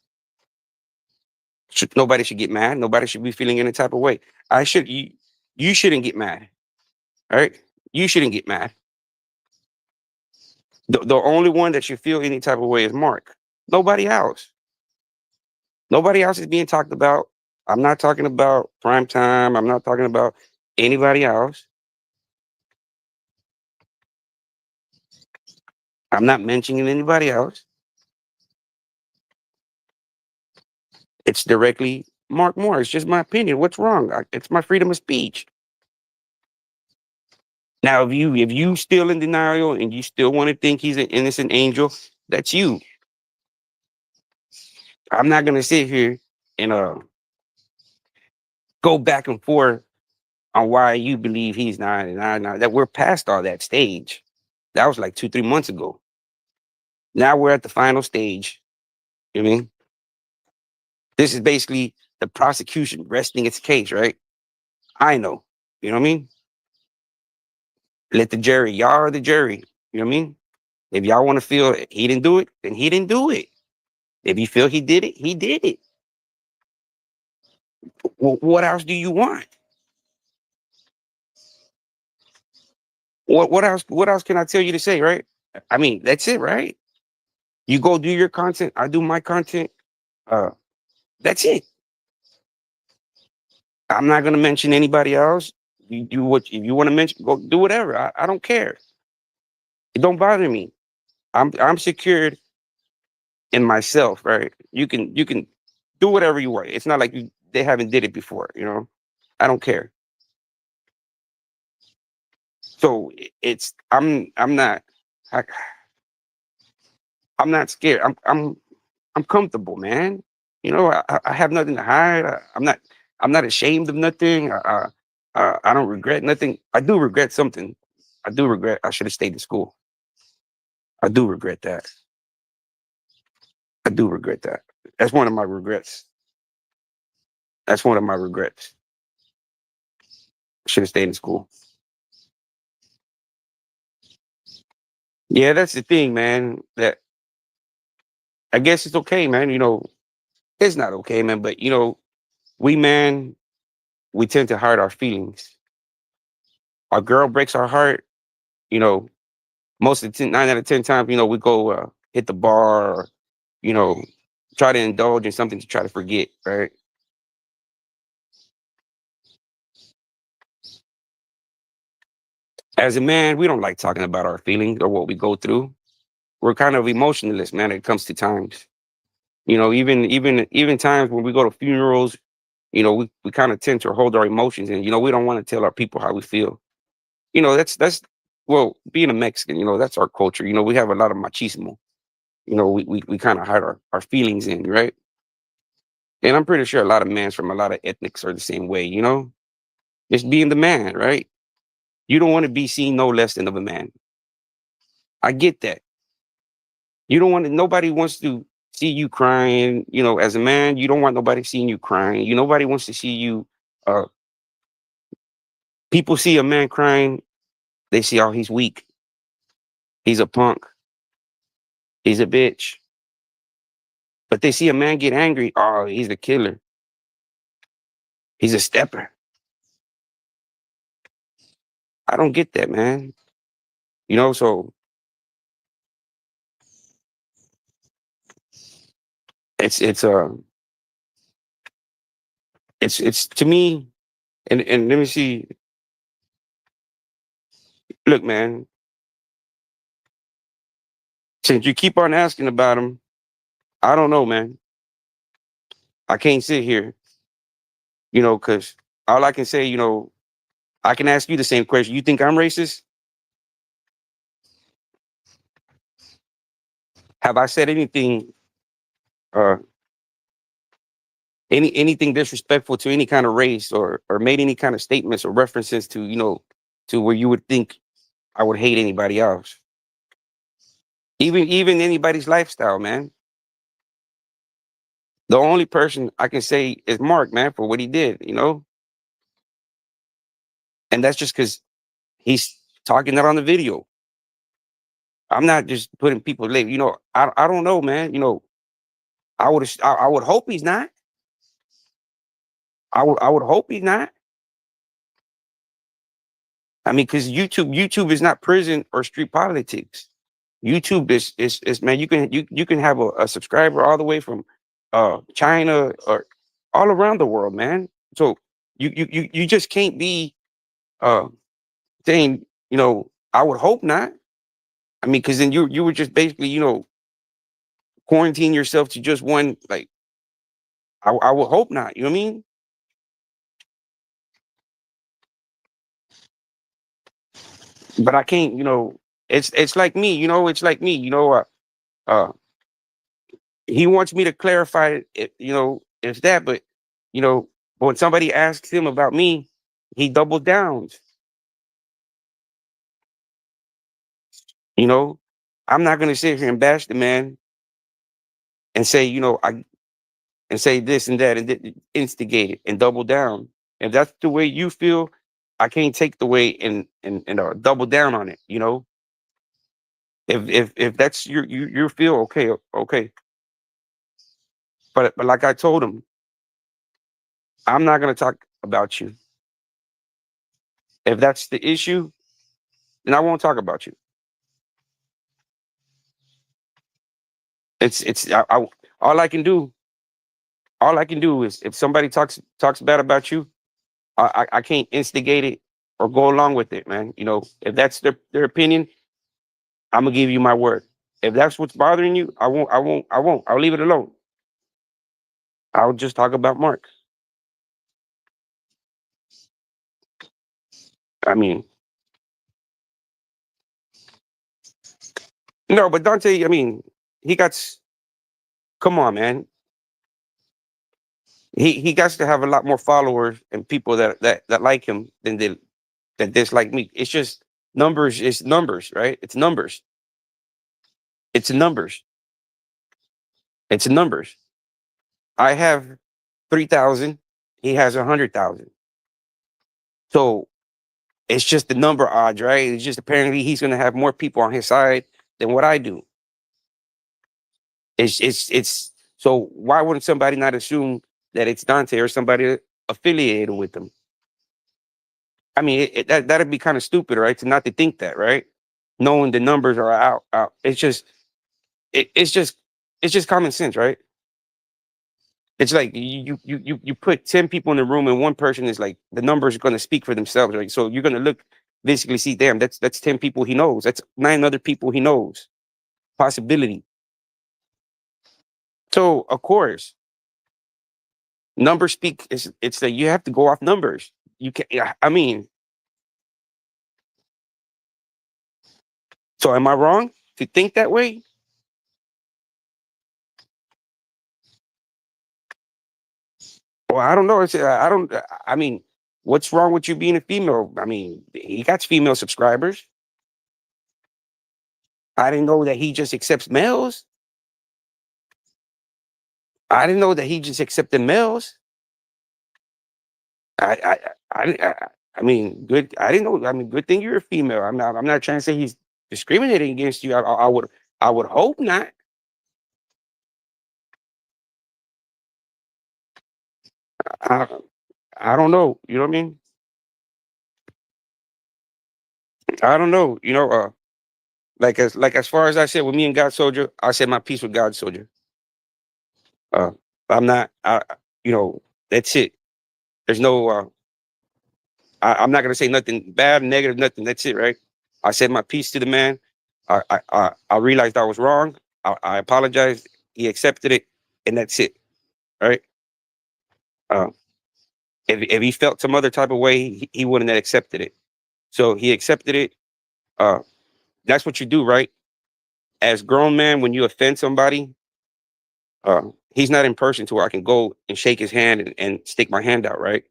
Nobody should get mad. Nobody should be feeling any type of way. I should you shouldn't get mad, right? You shouldn't get mad. The only one that should feel any type of way is Mark. Nobody else. Nobody else is being talked about. I'm not talking about prime time. I'm not talking about anybody else. I'm not mentioning anybody else. It's directly Mark Moore. It's just my opinion. What's wrong? It's my freedom of speech. Now, if you still in denial and you still want to think he's an innocent angel, that's you. I'm not gonna sit here and go back and forth on why you believe he's not and I not. That we're past all that stage. That was like 2, 3 months ago. Now we're at the final stage. You know what I mean? This is basically the prosecution resting its case, right? I know. You know what I mean? Let the jury, y'all are the jury. You know what I mean? If y'all want to feel he didn't do it, then he didn't do it. If you feel he did it, he did it. What else do you want? What else? What else can I tell you to say? Right? I mean, that's it, right? You go do your content. I do my content. Uh, that's it. I'm not gonna mention anybody else. You do what if you want to mention. Go do whatever. I don't care. It don't bother me. I'm secured in myself. Right? You can do whatever you want. It's not like they haven't did it before. I don't care. So it's I'm not I, I'm not scared. I'm comfortable, man. I have nothing to hide. I'm not ashamed of nothing. I don't regret nothing. I do regret something. I do regret I should have stayed in school. I do regret that. I do regret that. That's one of my regrets. That's one of my regrets. I should have stayed in school. Yeah, that's the thing, man. That I guess it's okay, man. It's not okay, man. But we man, we tend to hide our feelings. Our girl breaks our heart. You know, most of the 9 out of 10 times, we go hit the bar or, you know, try to indulge in something to try to forget, right? As a man, we don't like talking about our feelings or what we go through. We're kind of emotionless, man, when it comes to times. Even times when we go to funerals, we kind of tend to hold our emotions and we don't want to tell our people how we feel. That's well, being a Mexican, that's our culture. We have a lot of machismo. We kind of hide our feelings in, right? And I'm pretty sure a lot of men from a lot of ethnics are the same way. Just being the man, right? You don't want to be seen no less than of a man. I get that. You don't want to, nobody wants to see you crying. As a man, you don't want nobody seeing you crying. Nobody wants to see you. Uh, People see a man crying, they see, oh, he's weak. He's a punk. He's a bitch. But they see a man get angry, oh, he's a killer. He's a stepper. I don't get that, man. So it's it's to me, and let me see. Look, man, since you keep on asking about him, I don't know, man. I can't sit here, because all I can say, I can ask you the same question. You think I'm racist? Have I said anything, uh, anything disrespectful to any kind of race, or made any kind of statements or references to, to where you would think I would hate anybody else, even anybody's lifestyle, man. The only person I can say is Mark, man, for what he did, and that's just because he's talking that on the video. I'm not just putting people label. I don't know, man. I would hope he's not. I would hope he's not. I mean, because YouTube is not prison or street politics. YouTube is man. You can have a subscriber all the way from China or all around the world, man. So you just can't be uh saying, I would hope not. I mean, because then you would just basically, quarantine yourself to just one. Like, I would hope not. You know what I mean? But I can't. It's like me. It's like me. Uh, he wants me to clarify it. It's that. But when somebody asks him about me, he doubles down. You know, I'm not gonna sit here and bash the man and say, I and say this and that and instigate it and double down. If that's the way you feel, I can't take the way and double down on it. If that's your feel, okay, okay. But like I told him, I'm not gonna talk about you. If that's the issue, then I won't talk about you. It's all I can do. All I can do is if somebody talks bad about you, I can't instigate it or go along with it, man. If that's their opinion, I'm gonna give you my word. If that's what's bothering you, I won't. I won't. I won't. I'll leave it alone. I'll just talk about Mark. I mean, no, but Dante. I mean, he got. Come on, man. He got to have a lot more followers and people that like him than that dislike me. It's just numbers. It's numbers, right? It's numbers. It's numbers. It's numbers. I have 3,000. He has 100,000. So it's just the number odds, right? It's just apparently he's going to have more people on his side than what I do. It's so why wouldn't somebody not assume that it's Dante or somebody affiliated with him? I mean, that'd be kind of stupid, right? To not to think that, right? Knowing the numbers are out. It's just common sense, right? It's like you put 10 people in the room and one person is like the numbers are going to speak for themselves, right? So you're going to look basically see, damn, that's 10 people he knows. That's 9 other people he knows. Possibility. So of course, numbers speak. It's like you have to go off numbers. You can. Yeah, I mean, so am I wrong to think that way? Well, I don't know. I don't. I mean, what's wrong with you being a female? I mean, he got female subscribers. I didn't know that he just accepts males. I didn't know that he just accepted males. I I I mean, good. I didn't know. I mean, good thing you're a female. I'm not trying to say he's discriminating against you. I would hope not. I I don't know. You know what I mean? I don't know. Like as far as I said with me and God Soldier, I said my piece with God Soldier. Uh, I'm not. You know, that's it. There's no. I'm not gonna say nothing bad, negative, nothing. That's it, right? I said my piece to the man. I realized I was wrong. I apologized. He accepted it, and that's it, right? Uh, if he felt some other type of way, he wouldn't have accepted it. So he accepted it. Uh, that's what you do, right? As grown man, when you offend somebody, he's not in person to where I can go and shake his hand and stick my hand out, right?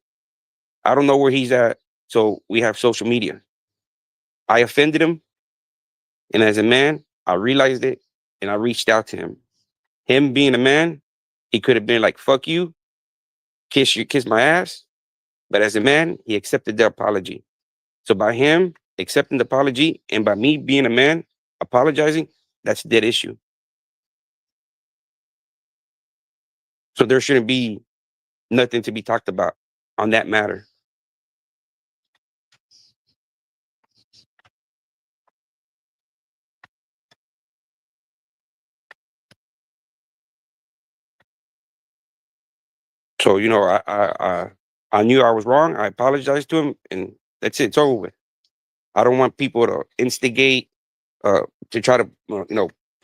I don't know where he's at, so we have social media. I offended him, and as a man, I realized it, and I reached out to him. Him being a man, he could have been like, "Fuck you, kiss my ass." But as a man, he accepted the apology. So by him accepting the apology, and by me being a man apologizing, that's a dead issue. So there shouldn't be nothing to be talked about on that matter. So I knew I was wrong. I apologized to him, and that's it. It's over with. I don't want people to instigate, to try to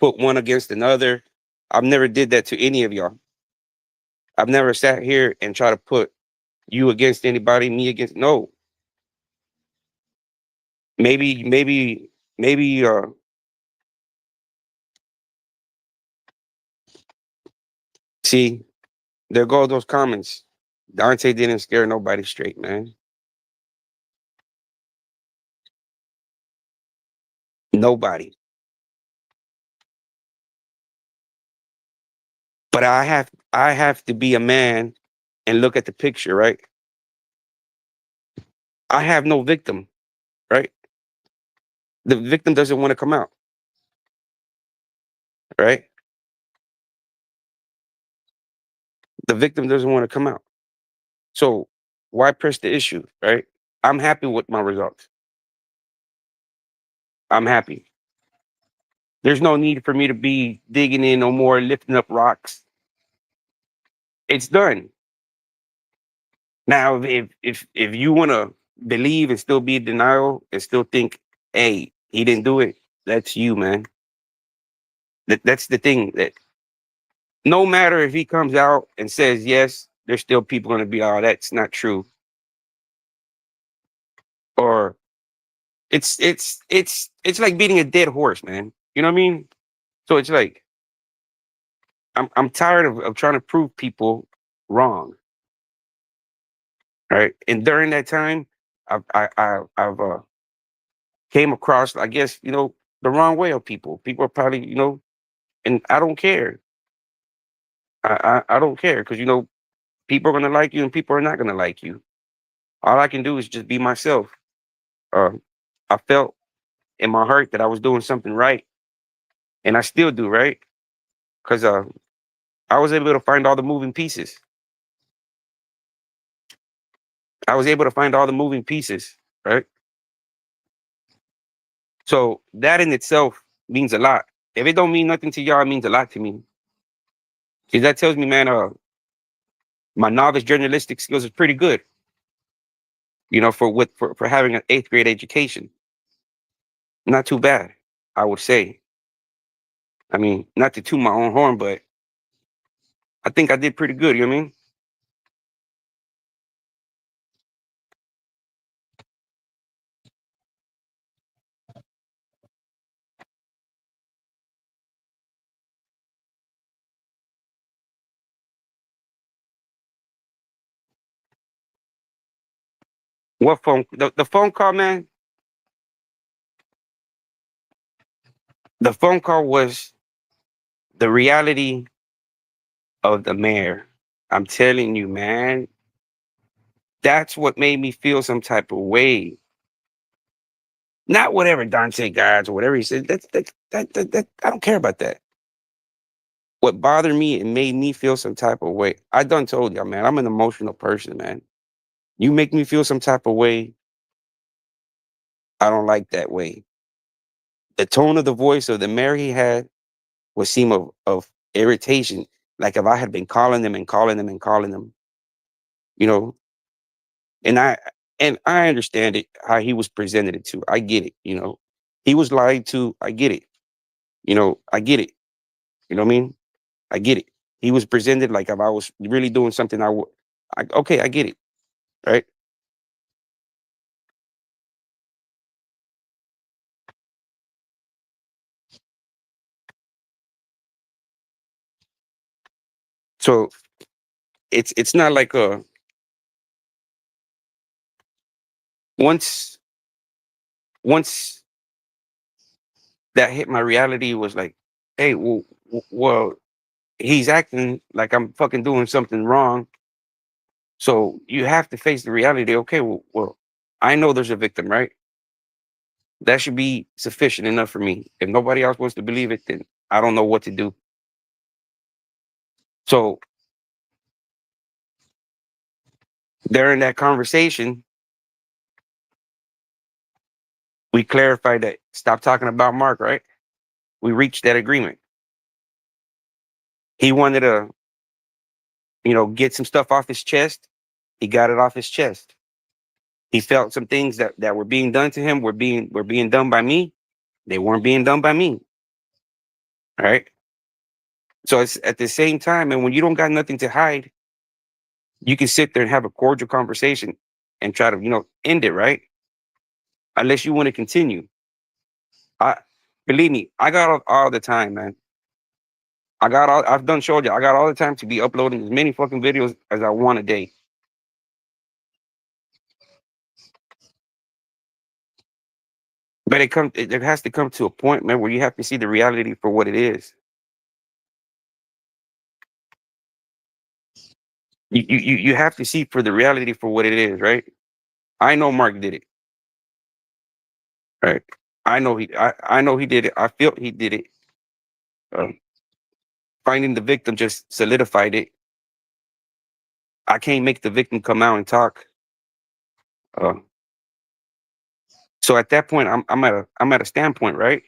put one against another. I've never did that to any of y'all. I've never sat here and try to put you against anybody, me against no. Maybe see, there go those comments. Dante didn't scare nobody straight, man. Nobody. But I have to be a man and look at the picture, right? I have no victim, right? The victim doesn't want to come out, right? The victim doesn't want to come out. So why press the issue, right? I'm happy with my results. I'm happy. There's no need for me to be digging in no more, lifting up rocks. It's done. Now, if you want to believe and still be in denial and still think, hey, he didn't do it, that's you, man. That's the thing that no matter if he comes out and says yes, there's still people going to be, oh, that's not true, or it's like beating a dead horse, man. You know what I mean? So it's like I'm tired of trying to prove people wrong, right? And during that time, I've came across, I guess, the wrong way of people. People are probably, and I don't care. I don't care because people are gonna like you and people are not gonna like you. All I can do is just be myself. Uh, I felt in my heart that I was doing something right, and I still do, right? Because I was able to find all the moving pieces. I was able to find all the moving pieces, right? So that in itself means a lot. If it don't mean nothing to y'all, it means a lot to me. Because that tells me, man, my novice journalistic skills is pretty good. For having an eighth grade education, not too bad, I would say. I mean, not to toot my own horn, but I think I did pretty good. You know what I mean? What phone? The phone call, man. The phone call was the reality of the mayor. I'm telling you, man. That's what made me feel some type of way. Not whatever Dante Guides or whatever he said. That I don't care about that. What bothered me and made me feel some type of way. I done told y'all, man. I'm an emotional person, man. You make me feel some type of way. I don't like that way. The tone of the voice of the mayor he had would seem of irritation, like if I had been calling them and calling them and calling them, you know. And I understand it how he was presented it to. I get it, you know. He was lied to. I get it, you know. I get it. You know what I mean? I get it. He was presented like if I was really doing something I would. Okay, I get it. Right. So it's not like once once that hit my reality was like, hey, well, he's acting like I'm fucking doing something wrong. So you have to face the reality. Okay, well, I know there's a victim, right? That should be sufficient enough for me. If nobody else wants to believe it, then I don't know what to do. So during that conversation, we clarified that stop talking about Mark, right? We reached that agreement. He wanted to, get some stuff off his chest. He got it off his chest. He felt some things that were being done to him were being done by me. They weren't being done by me. All right. So it's at the same time, and when you don't got nothing to hide, you can sit there and have a cordial conversation and try to, end it, right? Unless you want to continue. I Believe me, I got all the time, man. I've done showed you, I got all the time to be uploading as many fucking videos as I want a day. But it has to come to a point, man, where you have to see the reality for what it is. You have to see for the reality for what it is, right? I know Mark did it, right? I know he did it. I feel he did it. Uh, Finding the victim just solidified it. I can't make the victim come out and talk. Uh, so at that point, I'm at a standpoint, right?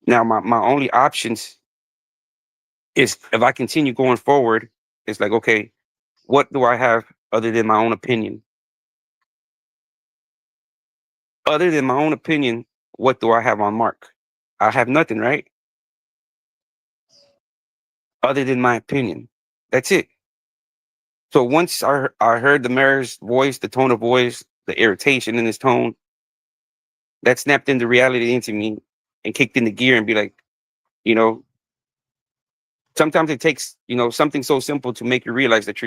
Now my only options is if I continue going forward, it's like, okay, what do I have other than my own opinion? Other than my own opinion, what do I have on Mark? I have nothing, right? Other than my opinion. That's it. So once I heard the mayor's voice, the tone of voice, the irritation in his tone, that snapped into reality into me and kicked into gear and be like, you know, sometimes it takes, something so simple to make you realize that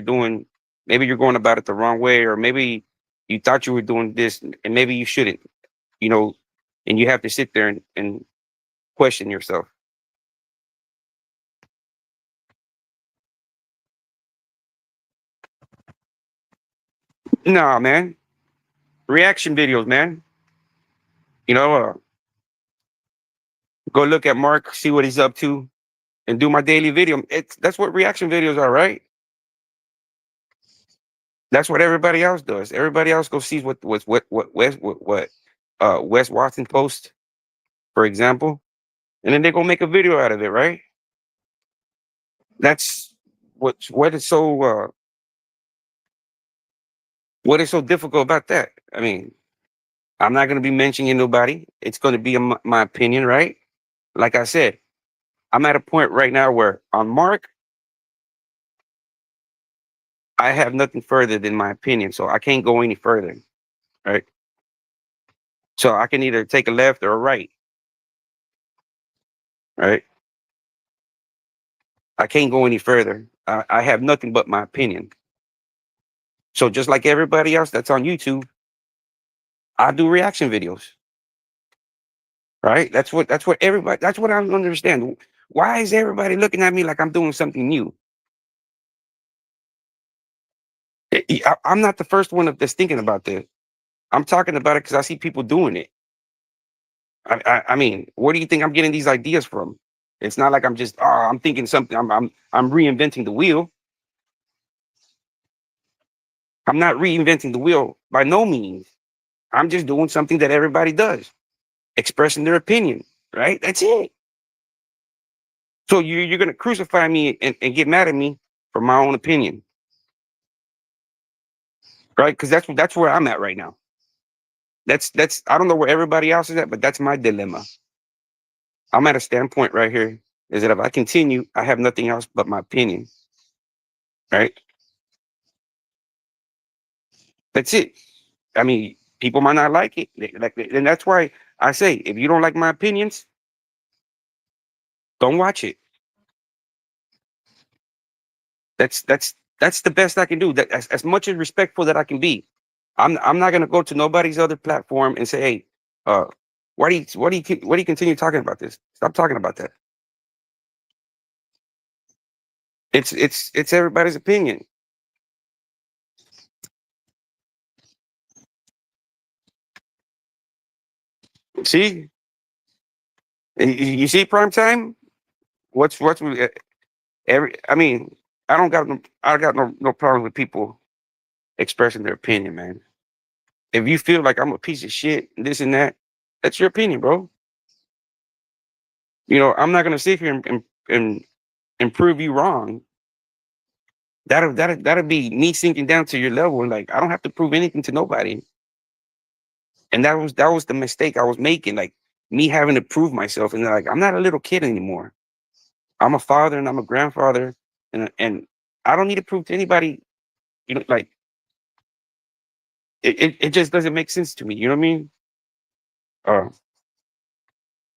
maybe you're going about it the wrong way, or maybe you thought you were doing this and maybe you shouldn't, you know, and you have to sit there and question yourself. Nah, man. Reaction videos, man. You know, go look at Mark, see what he's up to, and do my daily video. That's what reaction videos are, right? That's what everybody else does. Everybody else go sees what Wes Watson posts, for example, and then they go make a video out of it, right? That's what is so difficult about that. I mean, I'm not going to be mentioning nobody. It's going to be my opinion, right? Like I said, I'm at a point right now where on Mark, I have nothing further than my opinion, so I can't go any further, right? So I can either take a left or a right, right? I can't go any further. I have nothing but my opinion. So just like everybody else that's on YouTube, I do reaction videos, right? That's what I don't understand. Why is everybody looking at me like I'm doing something new? I'm not the first one that's thinking about this. I'm talking about it because I see people doing it. I mean, where do you think I'm getting these ideas from? It's not like I'm just I'm thinking something. I'm reinventing the wheel. I'm not reinventing the wheel by no means. I'm just doing something that everybody does, expressing their opinion, right? That's it. So you're gonna crucify me and get mad at me for my own opinion, right? Because that's where I'm at right now. That's I don't know where everybody else is at, but that's my dilemma. I'm at a standpoint right here is that if I continue, I have nothing else but my opinion, right? That's it. I mean, people might not like it, and that's why I say if you don't like my opinions, don't watch it. That's the best I can do. That as much as respectful that I can be. I'm not gonna go to nobody's other platform and say, hey, uh, why do you continue talking about this? Stop talking about that. It's everybody's opinion. See, you see, prime time. What's every? I mean, I got no problem with people expressing their opinion, man. If you feel like I'm a piece of shit, this and that, that's your opinion, bro. I'm not gonna sit here and prove you wrong. That'll be me sinking down to your level, and like I don't have to prove anything to nobody. And that was the mistake I was making, like me having to prove myself. And like I'm not a little kid anymore. I'm a father and I'm a grandfather, and I don't need to prove to anybody. Like it just doesn't make sense to me. You know what I mean? Uh,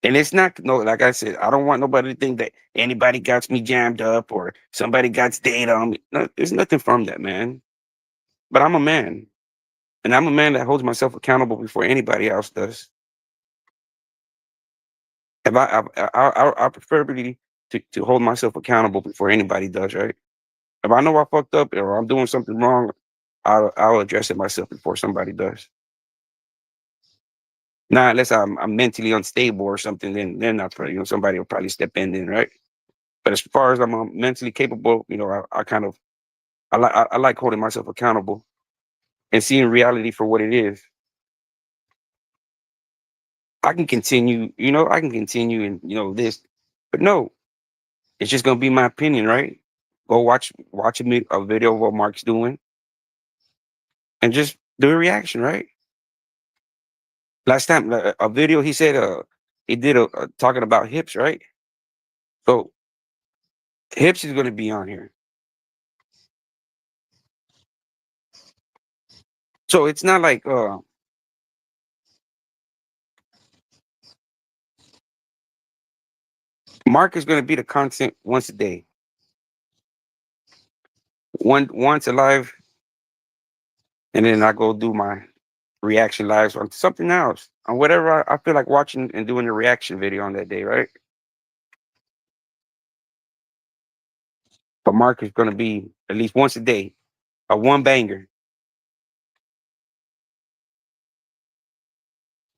and it's not no, like I said, I don't want nobody to think that anybody got me jammed up or somebody got data on me. No, there's nothing from that, man. But I'm a man, and I'm a man that holds myself accountable before anybody else does. If I preferably to hold myself accountable before anybody does, right? If I know I fucked up or I'm doing something wrong, I'll address it myself before somebody does. Now, unless I'm mentally unstable or something, then that's probably somebody will probably step in then, right? But as far as I'm mentally capable, I kind of I like holding myself accountable and seeing reality for what it is. I can continue and this, but no, it's just gonna be my opinion, right? Go watch a video of what Mark's doing and just do a reaction, right? Last time a video he said he did a talking about hips, right? So hips is gonna be on here. So it's not like Mark is gonna be the content once a day, once alive, and then I go do my reaction lives on something else on whatever I feel like watching and doing a reaction video on that day, right? But Mark is gonna be at least once a day, a one banger.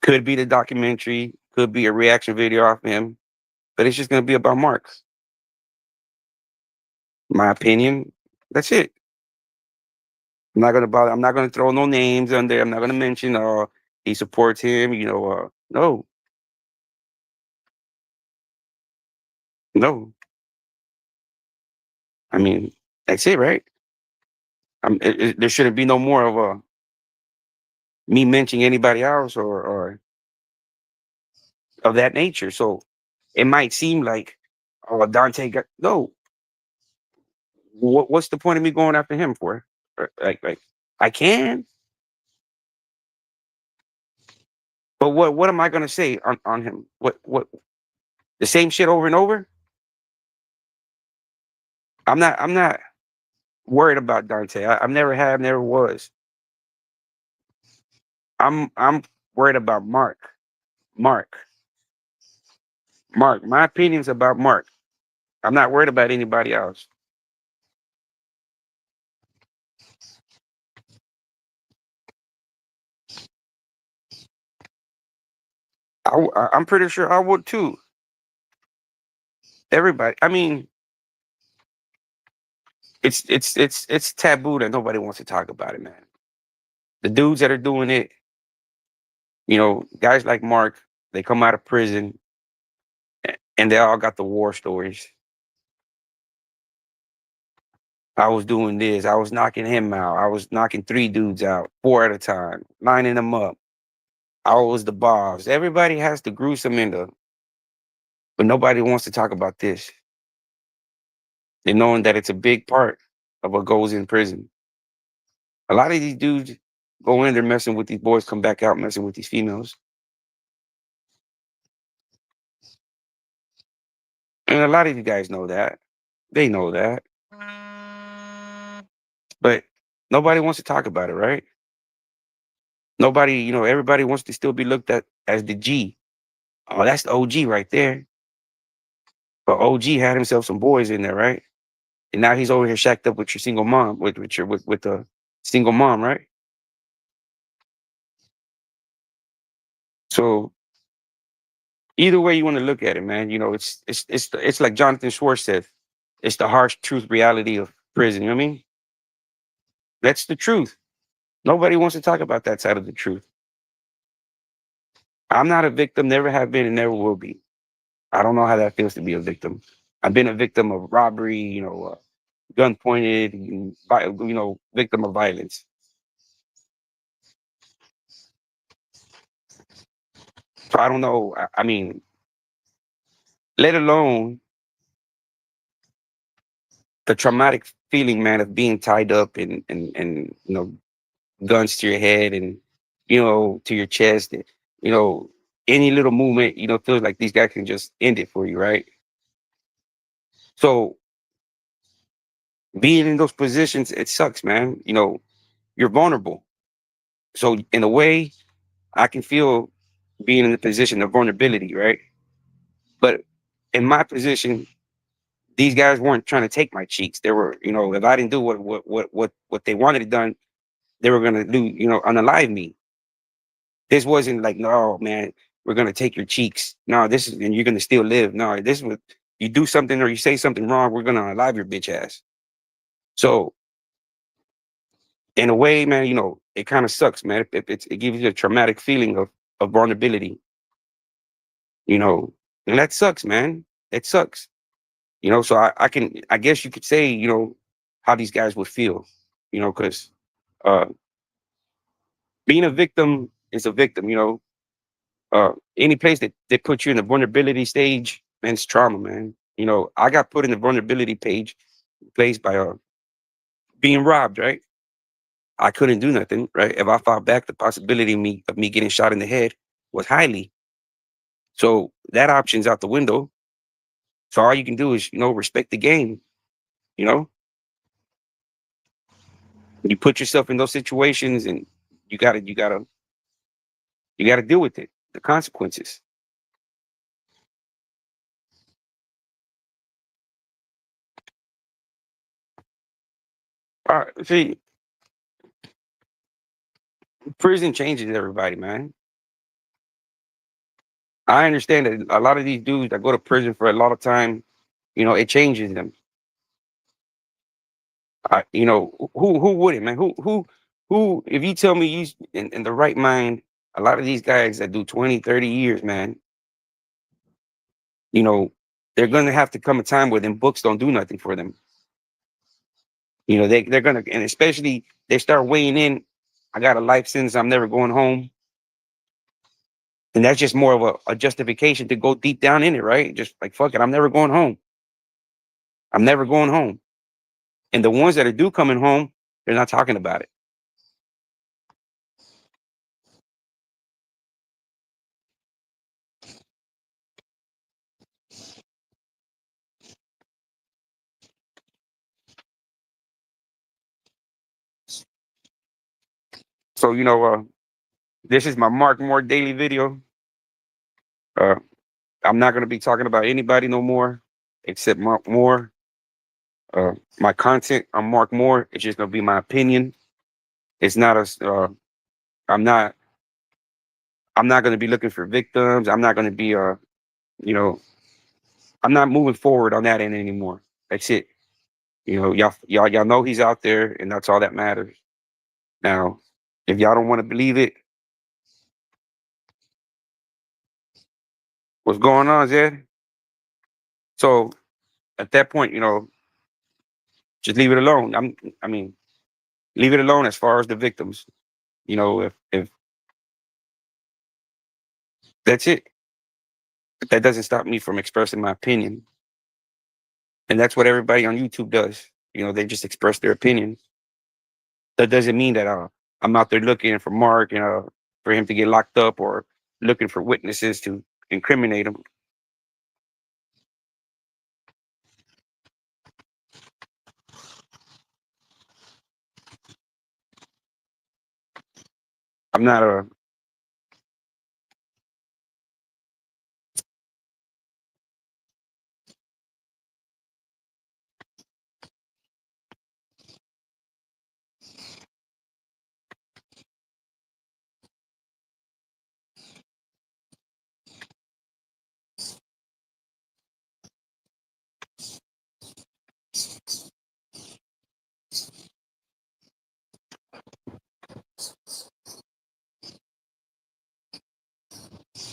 Could be the documentary, could be a reaction video off him, but it's just gonna be about Marks. My opinion. That's it. I'm not gonna throw no names on there. I'm not gonna mention he supports him, no, no. I mean, that's it, right? There shouldn't be no more of me mentioning anybody else or of that nature. So it might seem like, oh, Dante got no. What's the point of me going after him for? Like I can, but what am I gonna say on him? What the same shit over and over? I'm not worried about Dante. I've never have, never was. I'm worried about Mark. Mark. Mark. My opinion's about Mark. I'm not worried about anybody else. I'm pretty sure I would too. Everybody. I mean, it's taboo that nobody wants to talk about it, man. The dudes that are doing it, Guys like Mark, they come out of prison and they all got the war stories. I was doing this. I was knocking him out. I was knocking three dudes out, four at a time, lining them up. I was the boss. Everybody has the gruesome in the, but nobody wants to talk about this. And knowing that it's a big part of what goes in prison. A lot of these dudes go in there messing with these boys, come back out messing with these females. And a lot of you guys know that. They know that. But nobody wants to talk about it, right? Nobody, everybody wants to still be looked at as the G. Oh, that's the OG right there. But OG had himself some boys in there, right? And now he's over here shacked up with your single mom, with the single mom, right? So either way you want to look at it, man, it's like Jonathan Schwartz said, it's the harsh truth reality of prison. You know what I mean? That's the truth. Nobody wants to talk about that side of the truth. I'm not a victim, never have been, and never will be. I don't know how that feels to be a victim. I've been a victim of robbery, gun pointed, victim of violence. So I don't know. I mean, let alone the traumatic feeling, man, of being tied up and guns to your head and to your chest. And, you know, any little movement, feels like these guys can just end it for you, right? So being in those positions, it sucks, man. You're vulnerable. So in a way, I can feel being in the position of vulnerability, right? But in my position, these guys weren't trying to take my cheeks. They were, if I didn't do what they wanted it done, they were gonna do, unalive me. This wasn't like, no, man, we're gonna take your cheeks. No, this is, and you're gonna still live. No, this was, you do something or you say something wrong, we're gonna unalive your bitch ass. So in a way, man, it kind of sucks, man. It gives you a traumatic feeling of vulnerability, you know, and that sucks, man. It sucks. So I guess you could say, how these guys would feel, because uh, being a victim is a victim, any place that they put you in the vulnerability stage, man, it's trauma, man. I got put in the vulnerability place by being robbed, right? I couldn't do nothing, right? If I fought back, the possibility of me getting shot in the head was highly. So that option's out the window. So all you can do is, respect the game, you know? You put yourself in those situations and you gotta deal with it, the consequences. See, prison changes everybody, man. I understand that a lot of these dudes that go to prison for a lot of time, it changes them. Who wouldn't, man? Who? If you tell me you in the right mind, a lot of these guys that do 20, 30 years, man, you know, they're gonna have to come a time where them books don't do nothing for them. They're gonna, and especially they start weighing in. I got a life sentence. I'm never going home, and that's just more of a justification to go deep down in it, right? Just like fuck it, I'm never going home. I'm never going home. And the ones that are do coming home, they're not talking about it. So this is my Mark Moore daily video. Uh, I'm not gonna be talking about anybody no more except Mark Moore. My content on Mark Moore, it's just gonna be my opinion. It's not a. I'm not. I'm not gonna be looking for victims. I'm not gonna be. You know, I'm not moving forward on that end anymore. That's it. Y'all know he's out there, and that's all that matters. Now, if y'all don't want to believe it, What's going on, Zed? So at that point, just leave it alone. I mean, leave it alone as far as the victims. If that's it, that doesn't stop me from expressing my opinion, and that's what everybody on YouTube does. They just express their opinion. That doesn't mean that I'm out there looking for Mark, for him to get locked up or looking for witnesses to incriminate him. I'm not a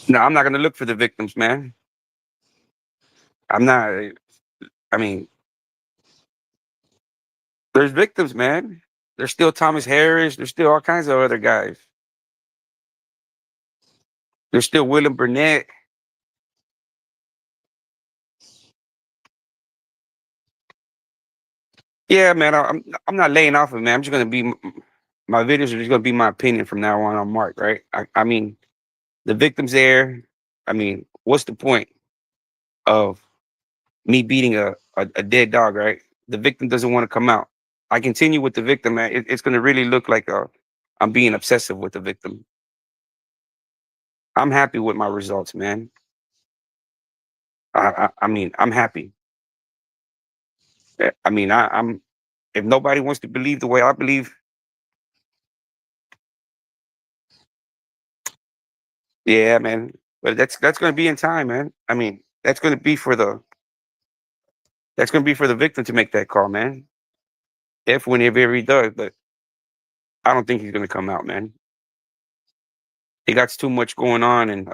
no. I'm not gonna look for the victims, man. I'm not. I mean, there's victims, man. There's still Thomas Harris. There's still all kinds of other guys. There's still William Burnett. Yeah, man. I'm not laying off of it, man. I'm just gonna be my videos are just gonna be my opinion from now on Mark, right? I mean, the victims there. I mean, what's the point of me beating a dead dog, right? The victim doesn't want to come out. I continue with the victim, man. It's gonna really look like I'm being obsessive with the victim. I'm happy with my results, man. I mean, I'm happy. I mean, I'm. If nobody wants to believe the way I believe, yeah, man. But that's going to be in time, man. I mean, that's going to be for the victim to make that call, man. If whenever he does, but I don't think he's going to come out, man. He got too much going on, and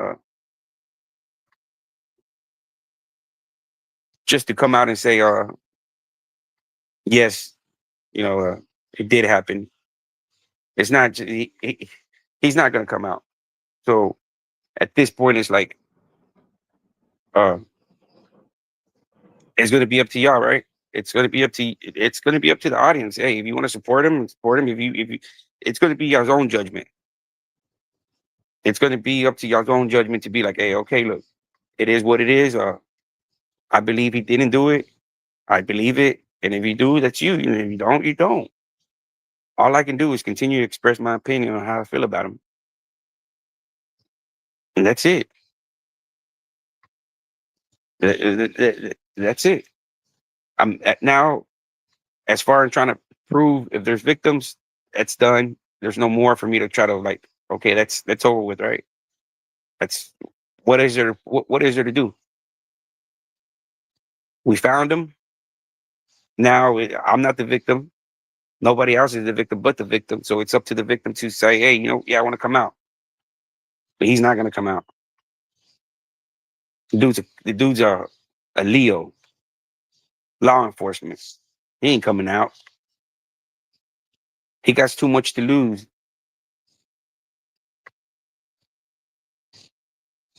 just to come out and say, yes, you know, uh, it did happen. It's not. He's not going to come out. So at this point, it's like, uh, it's going to be up to y'all, right? It's going to be up to the audience. Hey, if you want to support him, support him. If you, it's going to be y'all's own judgment. It's going to be up to y'all's own judgment to be like, hey, okay, look, it is what it is. I believe he didn't do it. I believe it. And if you do, that's you. And if you don't, you don't. All I can do is continue to express my opinion on how I feel about him. And that's it. That's it. Now, as far as trying to prove if there's victims, that's done. There's no more for me to try to like, okay, that's over with, right? That's what is there to do? We found him. Now I'm not the victim. Nobody else is the victim but the victim. So it's up to the victim to say, hey, yeah, I want to come out. But he's not gonna come out. The dude's a Leo, law enforcement. He ain't coming out. He got too much to lose.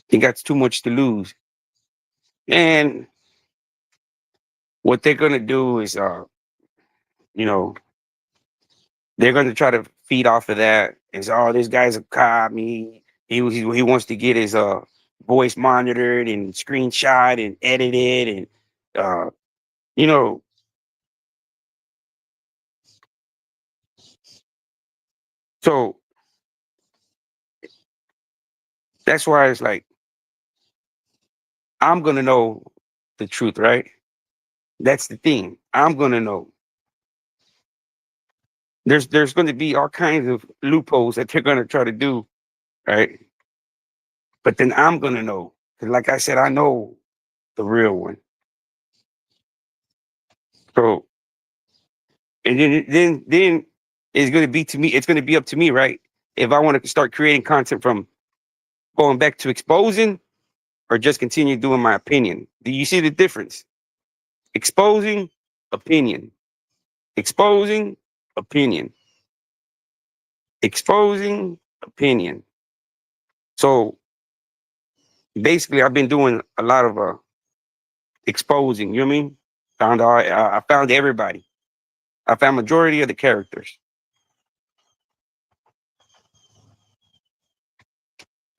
He got too much to lose. And what they're gonna do is you know, they're gonna try to feed off of that. Is this guy's a cop. He wants to get his voice monitored and screenshot and edited and uh you know, so that's why it's like I'm gonna know the truth, right? That's the thing. I'm gonna know. There's gonna be all kinds of loopholes that they're gonna try to do, right? But then I'm gonna know. 'Cause like I said, I know the real one. So and then it's gonna be to me, it's gonna be up to me, right? If I want to start creating content from going back to exposing or just continue doing my opinion? Do you see the difference? Exposing, opinion. Exposing, opinion. Exposing, opinion. So basically, I've been doing a lot of exposing. You know what I mean? I found everybody. I found majority of the characters.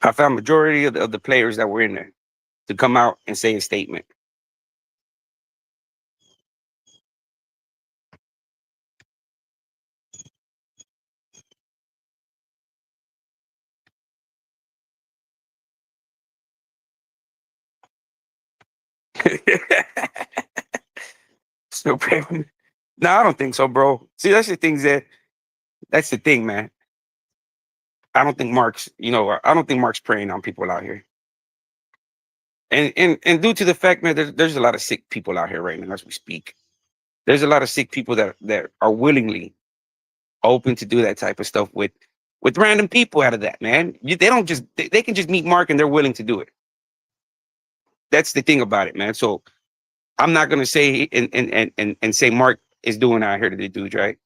I found majority of the players that were in there to come out and say a statement. So, no, I don't think so, bro. See, that's the thing, man. I don't think I don't think Mark's preying on people out here. And due to the fact, man, there's a lot of sick people out here right now as we speak. There's a lot of sick people that are willingly open to do that type of stuff with random people out of that, man. They don't just they can just meet Mark and they're willing to do it. That's the thing about it, man. So I'm not gonna say and say Mark is doing out here to the dudes, right?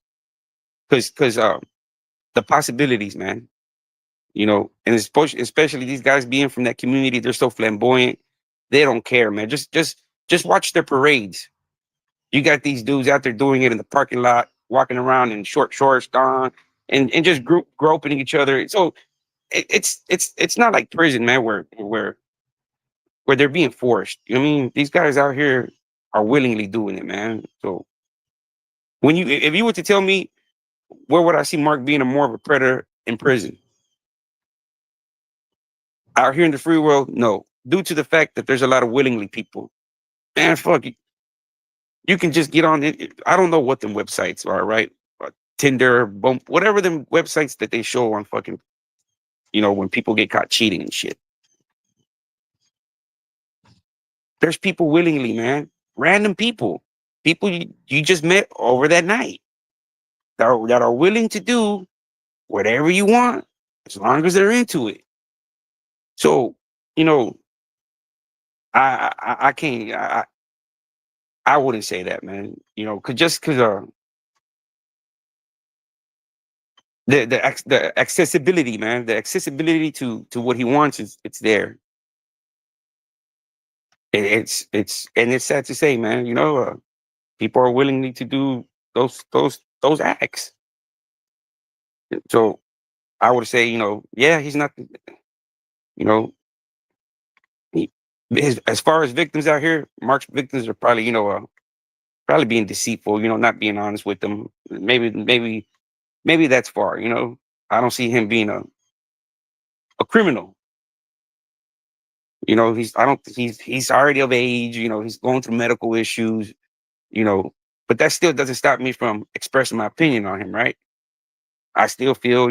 Because the possibilities, man. And especially these guys being from that community, they're so flamboyant. They don't care, man. Just watch their parades. You got these dudes out there doing it in the parking lot, walking around in short shorts, on, and just groping each other. So it's not like prison, man, where they're being forced. You know what I mean? These guys out here are willingly doing it, man. So if you were to tell me where would I see Mark being a more of a predator in prison? Out here in the free world, no. Due to the fact that there's a lot of willingly people. Man, fuck it. You can just get on it. I don't know what them websites are, right? Tinder, Bump, whatever them websites that they show on fucking, when people get caught cheating and shit. There's people willingly, man. Random people. People you just met over that night that are willing to do whatever you want as long as they're into it. So, you know, I can't I wouldn't say that, man. Cause the accessibility, man, the accessibility to what he wants it's there. It's sad to say, man. People are willing to do those acts. So I would say, yeah, he's not. You know, as far as victims out here, Mark's victims are probably probably being deceitful. Not being honest with them. Maybe that's far. I don't see him being a criminal. He's already of age. He's going through medical issues. You know, but that still doesn't stop me from expressing my opinion on him, right? I still feel,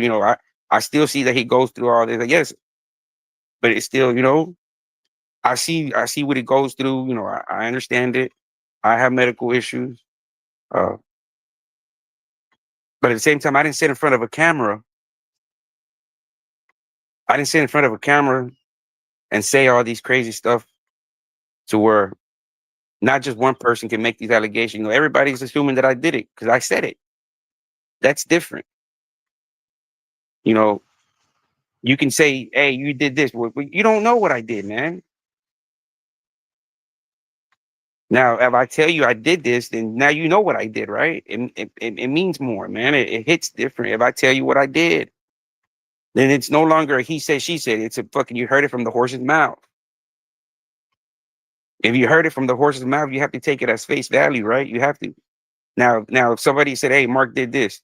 I still see that he goes through all this. Yes, but it's still, I see what he goes through. I understand it. I have medical issues. Uh, but at the same time, I didn't sit in front of a camera. I didn't sit in front of a camera and say all these crazy stuff to where not just one person can make these allegations. Everybody's assuming that I did it because I said it. That's different. You know, you can say, "Hey, you did this." Well, you don't know what I did, man. Now, if I tell you I did this, then now you know what I did, right? It means more, man. It hits different. If I tell you what I did, then it's no longer a he said, she said. It's a fucking, you heard it from the horse's mouth. If you heard it from the horse's mouth, you have to take it as face value, right? You have to. Now, if somebody said, "Hey, Mark did this,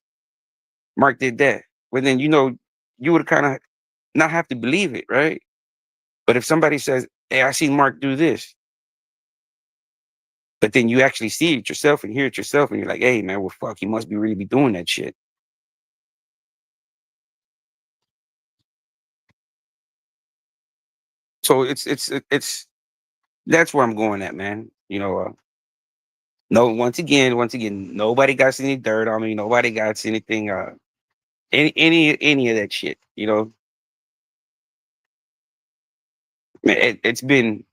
Mark did that," well, then you would kind of not have to believe it, right? But if somebody says, "Hey, I seen Mark do this," but then you actually see it yourself and hear it yourself, and you're like, "Hey, man, well, fuck, he must be really be doing that shit." So it's that's where I'm going at, man. No, once again, nobody got any dirt on me. Nobody got anything, any of that shit. Man, it's been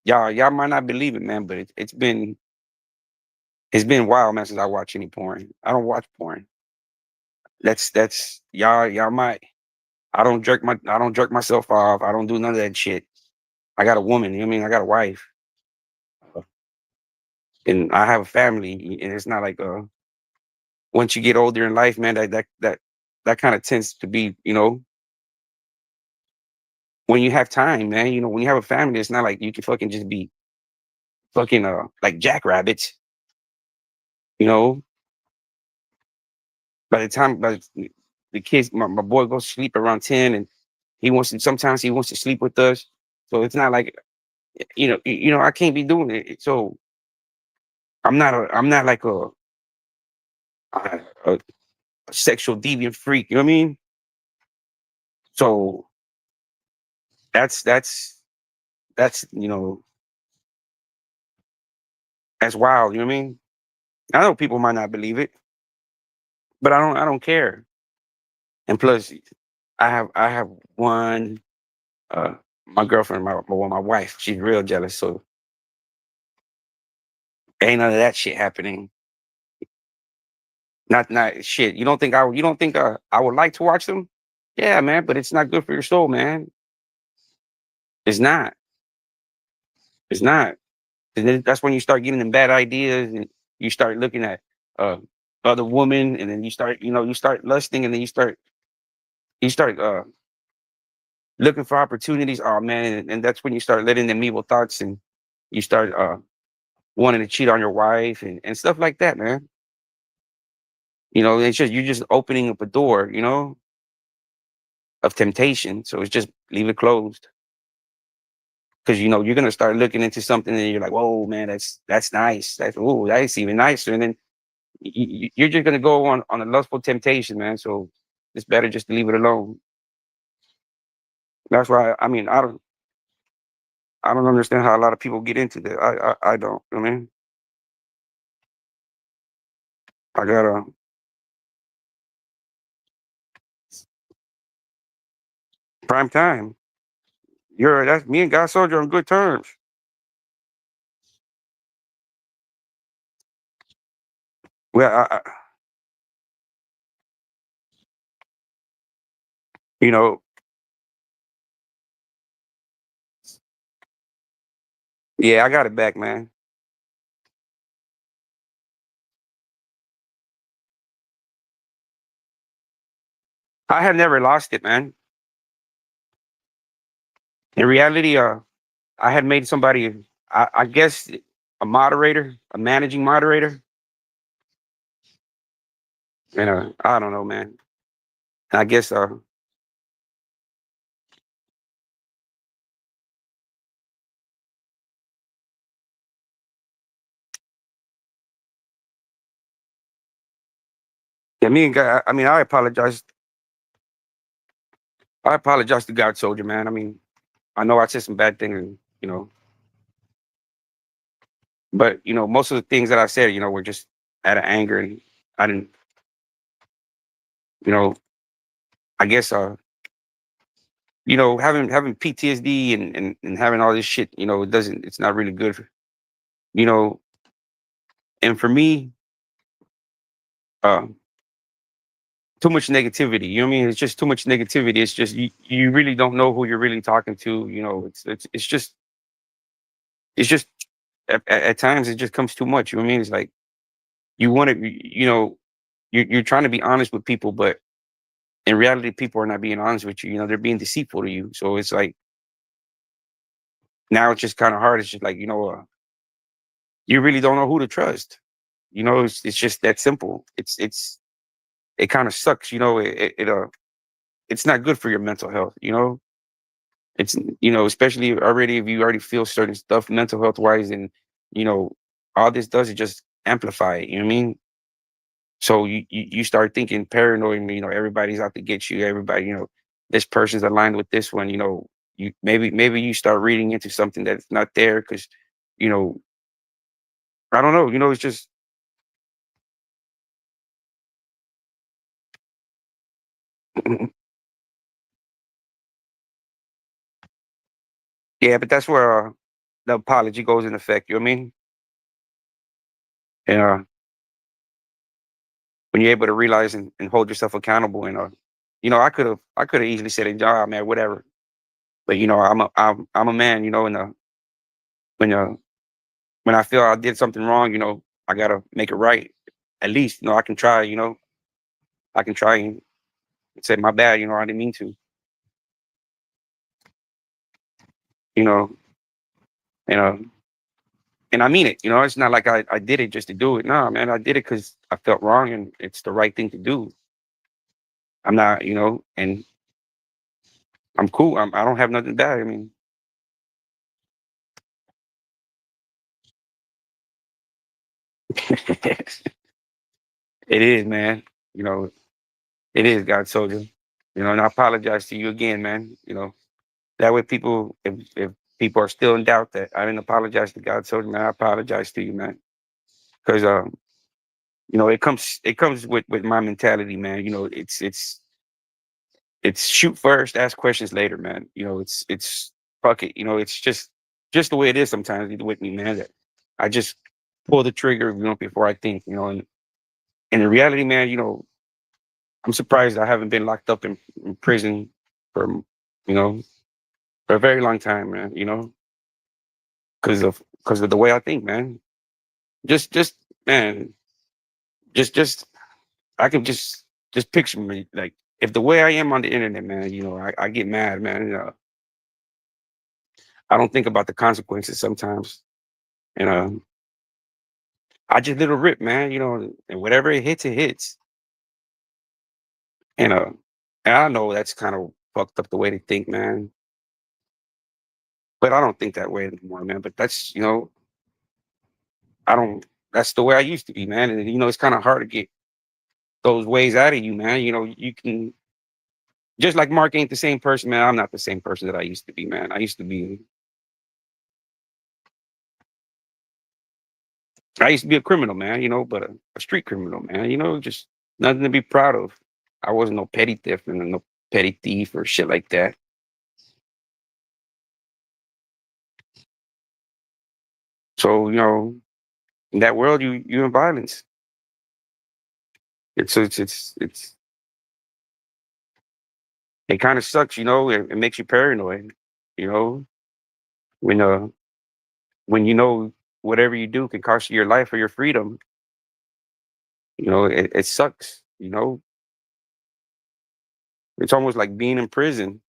y'all might not believe it, man, but it's been wild, man, since I watch any porn. I don't watch porn. That's y'all might. I don't jerk myself off. I don't do none of that shit. I got a woman. You know what I mean? I got a wife, uh, and I have a family. And it's not like once you get older in life, man, that kind of tends to be, when you have time, man. When you have a family, it's not like you can fucking just be fucking like jackrabbits. You know, by the kids, my boy goes to sleep around 10, and sometimes he wants to sleep with us. So it's not like, I can't be doing it. So I'm not like a sexual deviant freak. You know what I mean? So that's that's wild. You know what I mean? I know people might not believe it, but I don't care. And plus, I have one uh my girlfriend, my wife, she's real jealous. So ain't none of that shit happening. Not shit. You don't think I would like to watch them? Yeah, man, but it's not good for your soul, man. It's not. It's not. And then that's when you start getting them bad ideas, and you start looking at uh other women, and then you start lusting, and then you start looking for opportunities. Oh man, and that's when you start letting them evil thoughts, and you start wanting to cheat on your wife, and stuff like that, man. It's just you're just opening up a door, of temptation. So it's just leave it closed. Because you're gonna start looking into something, and you're like, whoa, man, that's nice. That's even nicer. And then you're just gonna go on a lustful temptation, man. So it's better just to leave it alone. That's why I mean I don't understand how a lot of people get into that. I don't. I mean, I gotta prime time. That's me and God Soldier on good terms. Well, you know, yeah, I got it back, man. I have never lost it, man. In reality, I had made somebody, I guess, a moderator, a managing moderator, and I don't know, man. I guess, yeah, me and God. I mean, I apologize. I apologize to God Soldier, man. I mean, I know I said some bad things, and but most of the things that I said, were just out of anger, and I didn't, you know, I guess, having PTSD and having all this shit, it's not really good, you know, and for me, uh, too much negativity. You know what I mean? It's just too much negativity. It's just you really don't know who you're really talking to. It's just at times it just comes too much. You know what I mean? It's like you want to, you're trying to be honest with people, but in reality, people are not being honest with you. They're being deceitful to you. So it's like now it's just kind of hard. It's just like you really don't know who to trust. It's just that simple. It kind of sucks. It's not good for your mental health. It's especially already if you already feel certain stuff mental health wise, and you know all this does is just amplify it. You know what I mean? So you start thinking paranoid, and everybody's out to get you. Everybody, this person's aligned with this one. You maybe you start reading into something that's not there because you know I don't know. It's just Yeah, but that's where the apology goes in effect. You know what I mean? And when you're able to realize and hold yourself accountable, and I could have easily said, "Ah, man, whatever." But I'm a man, and when when I feel I did something wrong, I gotta make it right. At least, I can try. I can try and say my bad. I didn't mean to. You know, and I mean it. It's not like I did it just to do it. No, man, I did it because I felt wrong, and it's the right thing to do. I'm not, and I'm cool. I don't have nothing bad. I mean, it is, man. You know, it is, God soldier. And I apologize to you again, man. That way, if people are still in doubt that I didn't apologize to God soldier, man, I apologize to you, man. Because it comes with my mentality, man. It's shoot first, ask questions later, man. It's fuck it. It's just the way it is sometimes with me, man. That I just pull the trigger, before I think, and in reality, man, I'm surprised I haven't been locked up in prison for, you know, for a very long time, man. Because of the way I think, man. Just man, just I can just picture me like if the way I am on the internet, man. I get mad, man. I don't think about the consequences sometimes, and I just let it rip, man. And whatever it hits, it hits. And I know that's kind of fucked up the way they think, man. But I don't think that way anymore, man. But I don't. That's the way I used to be, man. And it's kind of hard to get those ways out of you, man. You can just like Mark ain't the same person, man. I'm not the same person that I used to be, man. I used to be a criminal, man. But a street criminal, man. Just nothing to be proud of. I wasn't no petty theft and no petty thief or shit like that. So in that world, you in violence. It's it kind of sucks, It makes you paranoid, you know. When when whatever you do can cost you your life or your freedom, it sucks. It's almost like being in prison.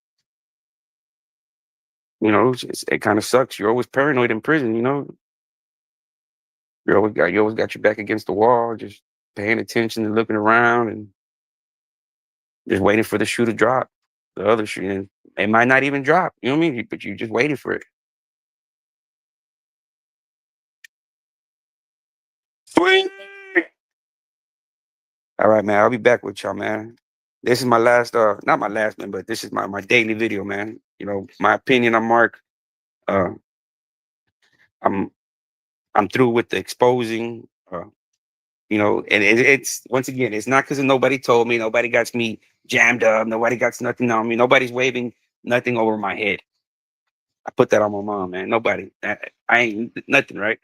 It kind of sucks. You're always paranoid in prison. You always got your back against the wall, just paying attention and looking around and just waiting for the shoe to drop. The other shoe, and it might not even drop. You know what I mean? But you just waiting for it. Swing. All right, man. I'll be back with y'all, man. This is my last, not my last, man, but this is my daily video, man. My opinion on Mark. Uh, I'm I'm through with the exposing. And it's once again, it's not because nobody told me, nobody got me jammed up, nobody got nothing on me, nobody's waving nothing over my head. I put that on my mom, man. Nobody, I ain't nothing, right?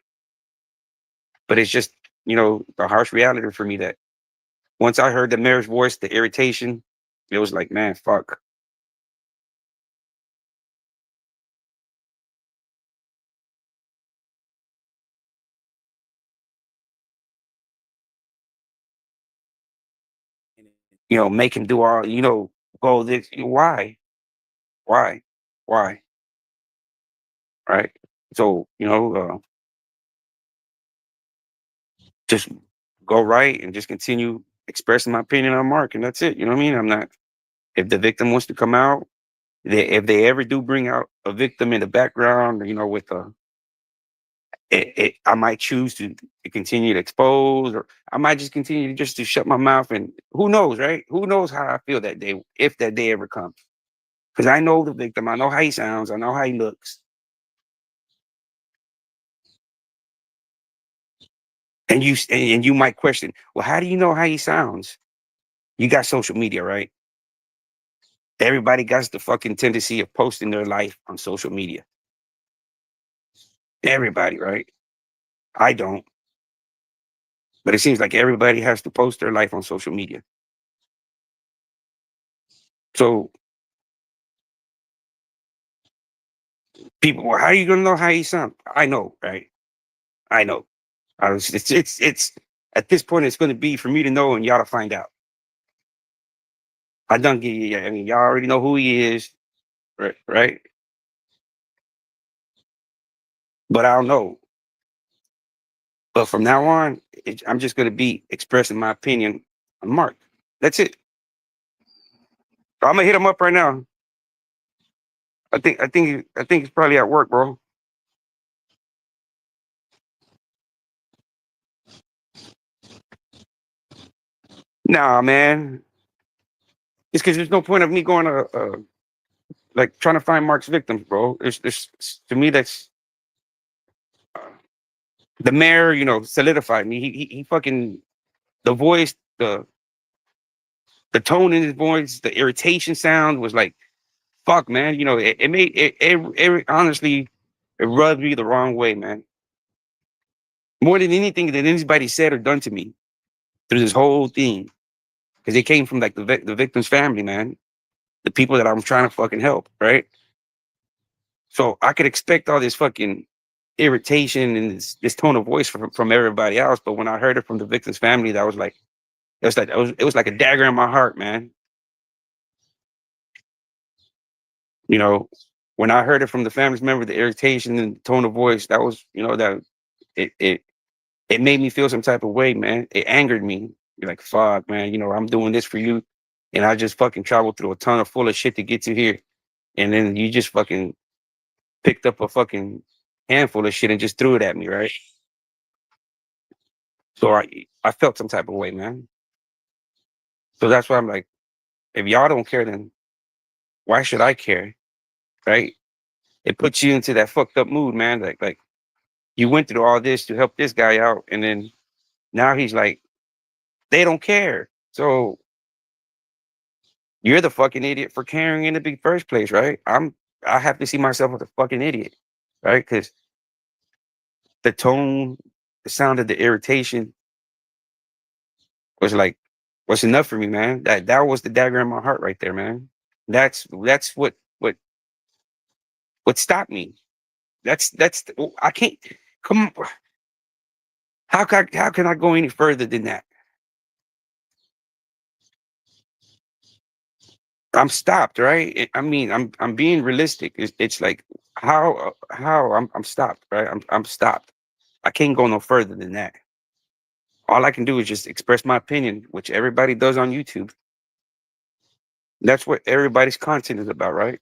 But it's just the harsh reality for me that once I heard the mayor's voice, the irritation, it was like, man, fuck. Make him do all, go this. Why, why, right? So just go right and just continue expressing my opinion on Mark, and that's it. You know what I mean? I'm not. If the victim wants to come out, if they ever do bring out a victim in the background, with I might choose to continue to expose, or I might just continue just to shut my mouth. And who knows, right? Who knows how I feel that day if that day ever comes? Because I know the victim, I know how he sounds, I know how he looks, and you might question, well, how do you know how he sounds? You got social media, right? Everybody got the fucking tendency of posting their life on social media. Everybody, right? I don't, but it seems like everybody has to post their life on social media. So people, well, how are you gonna know how you sound? I know, right? I know. It's at this point, it's gonna be for me to know and y'all to find out. I done get you. I mean, y'all already know who he is, right? Right? But I don't know. But from now on, I'm just gonna be expressing my opinion on Mark. That's it. I'm gonna hit him up right now. I think he's probably at work, bro. Nah, man. It's because there's no point of me going to like trying to find Mark's victims, bro. To me that's uh, the mayor. Solidified me. He fucking the voice, the tone in his voice, the irritation sound was like fuck, man. It made it honestly it rubbed me the wrong way, man. More than anything that anybody said or done to me through this whole thing, because it came from like the victim's family, man. The people that I'm trying to fucking help, right? So I could expect all this fucking irritation and this tone of voice from everybody else, but when I heard it from the victim's family, that was like it was like a dagger in my heart, man. You know, when I heard it from the family's member, the irritation and the tone of voice, that was that it it it made me feel some type of way, man. It angered me. You're like, fuck, man. I'm doing this for you, and I just fucking traveled through a ton of full of shit to get to here, and then you just fucking picked up a fucking handful of shit and just threw it at me, right? So I felt some type of way, man. So that's why I'm like, if y'all don't care, then why should I care, right? It puts you into that fucked up mood, man. Like you went through all this to help this guy out, and then now he's like, they don't care. So you're the fucking idiot for caring in the big first place, right? I have to see myself as a fucking idiot, right? Because the tone, the sound of the irritation was like was enough for me, man. That was the dagger in my heart right there, man. That's what stopped me. I can't come. How can I go any further than that? I'm stopped, right? I mean, I'm being realistic. It's like how I'm stopped, right? I'm stopped. I can't go no further than that. All I can do is just express my opinion, which everybody does on YouTube. That's what everybody's content is about, right?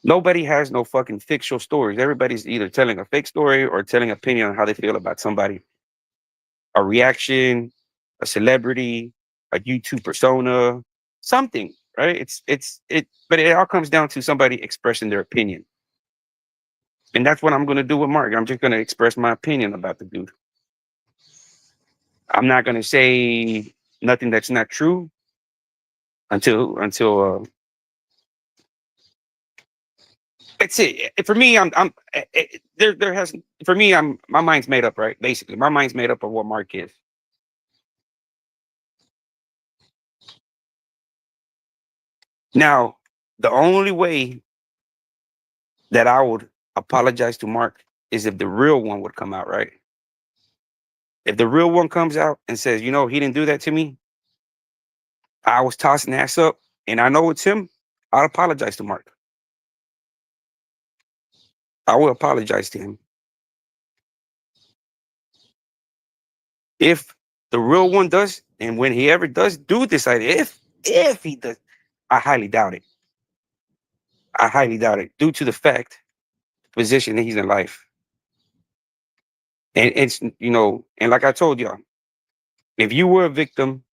Nobody has no fucking fictional stories. Everybody's either telling a fake story or telling opinion on how they feel about somebody, a reaction, a celebrity, a YouTube persona, something, right? But it all comes down to somebody expressing their opinion. And that's what I'm gonna do with Mark. I'm just gonna express my opinion about the dude. I'm not gonna say nothing that's not true until that's it. For me, there has for me, my mind's made up, right? Basically, my mind's made up of what Mark is. Now, the only way that I would apologize to Mark is if the real one would come out, right? If the real one comes out and says, he didn't do that to me, I was tossing ass up, and I know it's him, I'll apologize to Mark. I will apologize to him. If the real one does, and when he ever does do decide, if he does, I highly doubt it. I highly doubt it, due to the fact, position that he's in life. And and like I told y'all, if you were a victim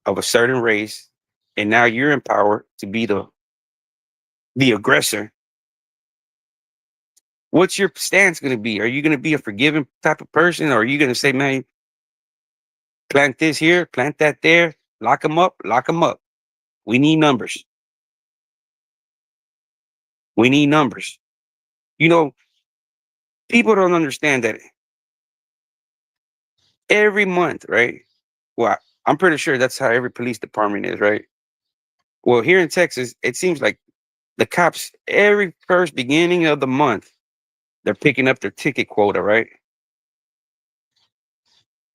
of a certain race, and now you're in power to be the aggressor, what's your stance going to be? Are you going to be a forgiving type of person, or are you going to say, man, plant this here, plant that there, lock them up, lock them up? We need numbers. We need numbers. You know, People don't understand that every month, right? Well, I'm pretty sure that's how every police department is, right? Well, here in Texas, it seems like the cops every first beginning of the month, they're picking up their ticket quota, right?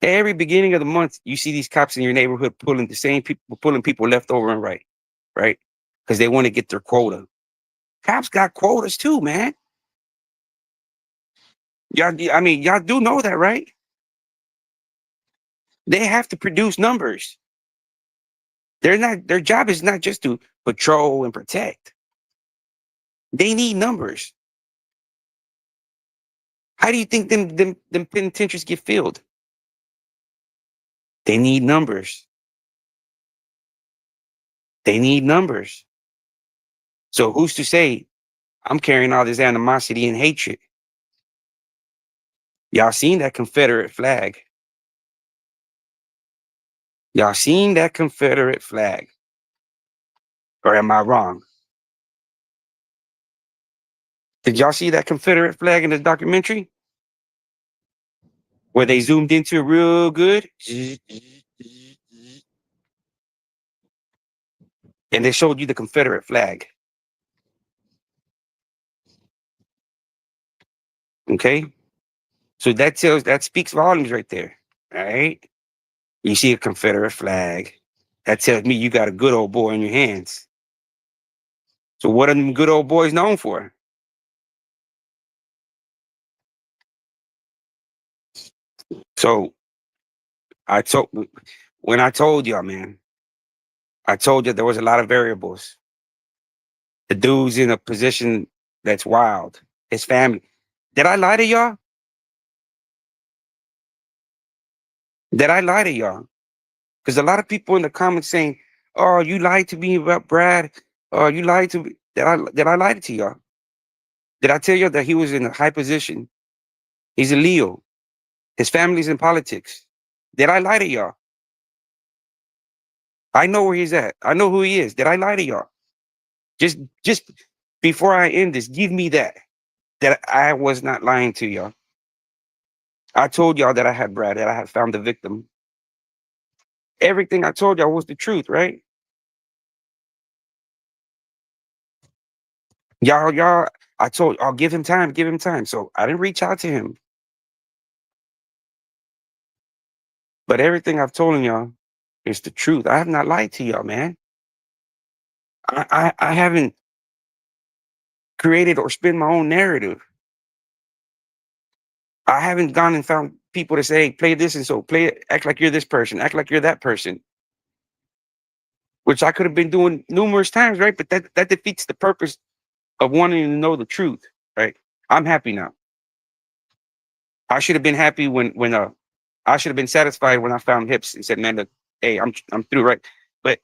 Every beginning of the month, you see these cops in your neighborhood pulling the same people, pulling people left over and right, right? Because they want to get their quota. Cops got quotas too, man. I mean, y'all do know that, right? They have to produce numbers. They're not. Their job is not just to patrol and protect. They need numbers. How do you think them penitentiaries get filled? They need numbers. They need numbers. So who's to say I'm carrying all this animosity and hatred? Y'all seen that Confederate flag? Y'all seen that Confederate flag? Or am I wrong? Did y'all see that Confederate flag in the documentary where they zoomed into it real good? And they showed you the Confederate flag. Okay. So that speaks volumes right there. All right. You see a Confederate flag. That tells me you got a good old boy in your hands. So what are them good old boys known for? So I told when I told y'all, man, I told you there was a lot of variables. The dude's in a position that's wild. His family. Did I lie to y'all? Did I lie to y'all? Because a lot of people in the comments saying, "Oh, you lied to me about Brad. Oh, you lied to me." Did I lie to y'all? Did I tell you that he was in a high position? He's a Leo. His family's in politics. Did I lie to y'all? I know where he's at. I know who he is. Did I lie to y'all? Just before I end this, give me that I was not lying to y'all. I told y'all that I had Brad, that I had found the victim. Everything I told y'all was the truth, right? Y'all, I told I'll give him time, give him time. So I didn't reach out to him. But everything I've told y'all is the truth. I have not lied to y'all, man. I haven't created or spin my own narrative. I haven't gone and found people to say, hey, play this and so play it, act like you're this person, act like you're that person, which I could have been doing numerous times, right? But that defeats the purpose of wanting to know the truth, right? I'm happy now. I should have been happy when I should have been satisfied when I found hips and said, man, look, hey, I'm through, right? But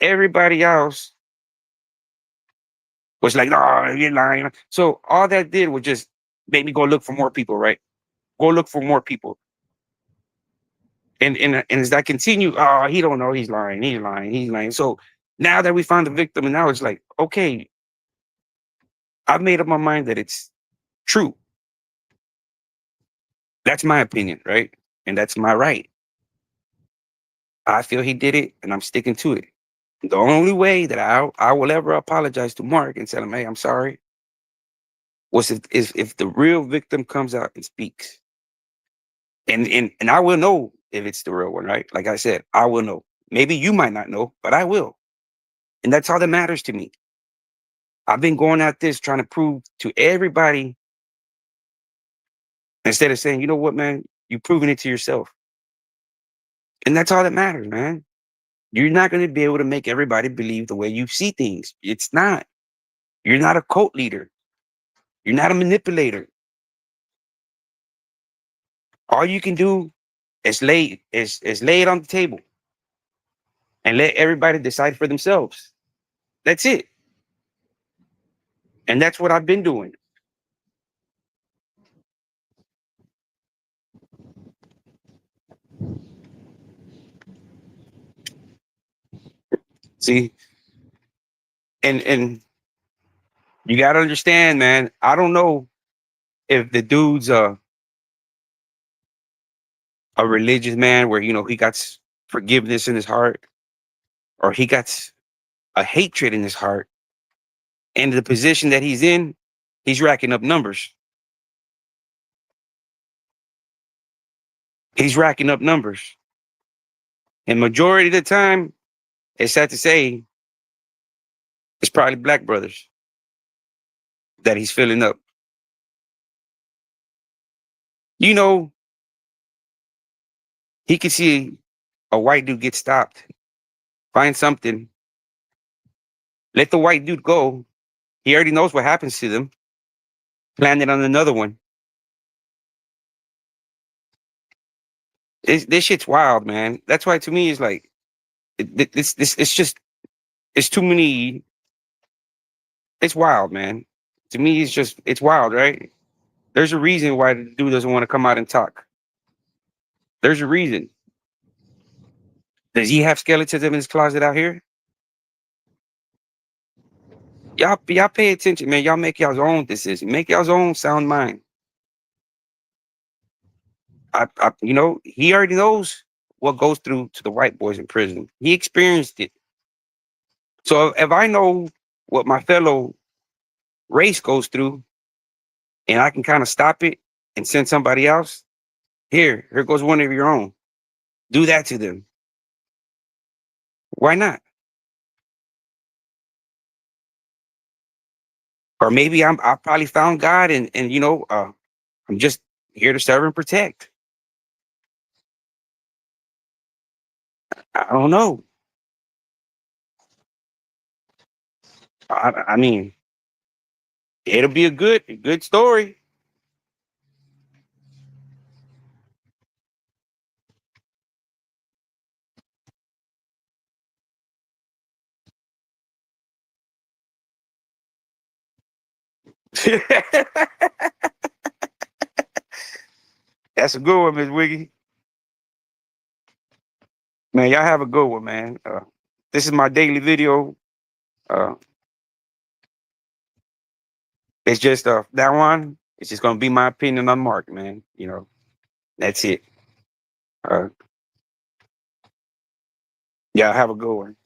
everybody else was like, no, you're lying. So all that did was just make me go look for more people, right? Go look for more people. And as I continue, oh, he don't know, he's lying, he's lying, he's lying. So now that we found the victim, and now it's like, okay, I've made up my mind that it's true. That's my opinion, right? And that's my right. I feel he did it, and I'm sticking to it. The only way that I will ever apologize to Mark and tell him, hey, I'm sorry, was if the real victim comes out and speaks. And I will know if it's the real one, right? Like I said, I will know. Maybe you might not know, but I will. And that's all that matters to me. I've been going at this trying to prove to everybody instead of saying, you know what, man, you've proven it to yourself. And that's all that matters, man. You're not going to be able to make everybody believe the way you see things. It's not. You're not a cult leader. You're not a manipulator. All you can do is lay it on the table and let everybody decide for themselves. That's it. And that's what I've been doing. See, and you got to understand, man. I don't know if the dude's a religious man where he got forgiveness in his heart, or he got a hatred in his heart, and the position that he's in, he's racking up numbers. He's racking up numbers. And majority of the time, it's sad to say, it's probably black brothers that he's filling up. You know, he could see a white dude get stopped, find something, let the white dude go. He already knows what happens to them. Plan it on another one. This shit's wild, man. That's why to me it's like it's just it's too many. It's wild, man. To me, it's wild, right? There's a reason why the dude doesn't want to come out and talk. There's a reason. Does he have skeletons in his closet out here? Y'all pay attention, man. Y'all make y'all's own decision. Make y'all's own sound mind. He already knows what goes through to the white boys in prison. He experienced it. So if I know what my fellow race goes through, and I can kind of stop it and send somebody else, here goes one of your own. Do that to them. Why not? Or maybe I probably found God, and I'm just here to serve and protect. I don't know. I mean, it'll be a good story. That's a good one, Miss Wiggy. Man, y'all have a good one, man. This is my daily video. Uh, it's just that one. It's just gonna be my opinion on Mark, man. That's it. Uh, y'all have a good one.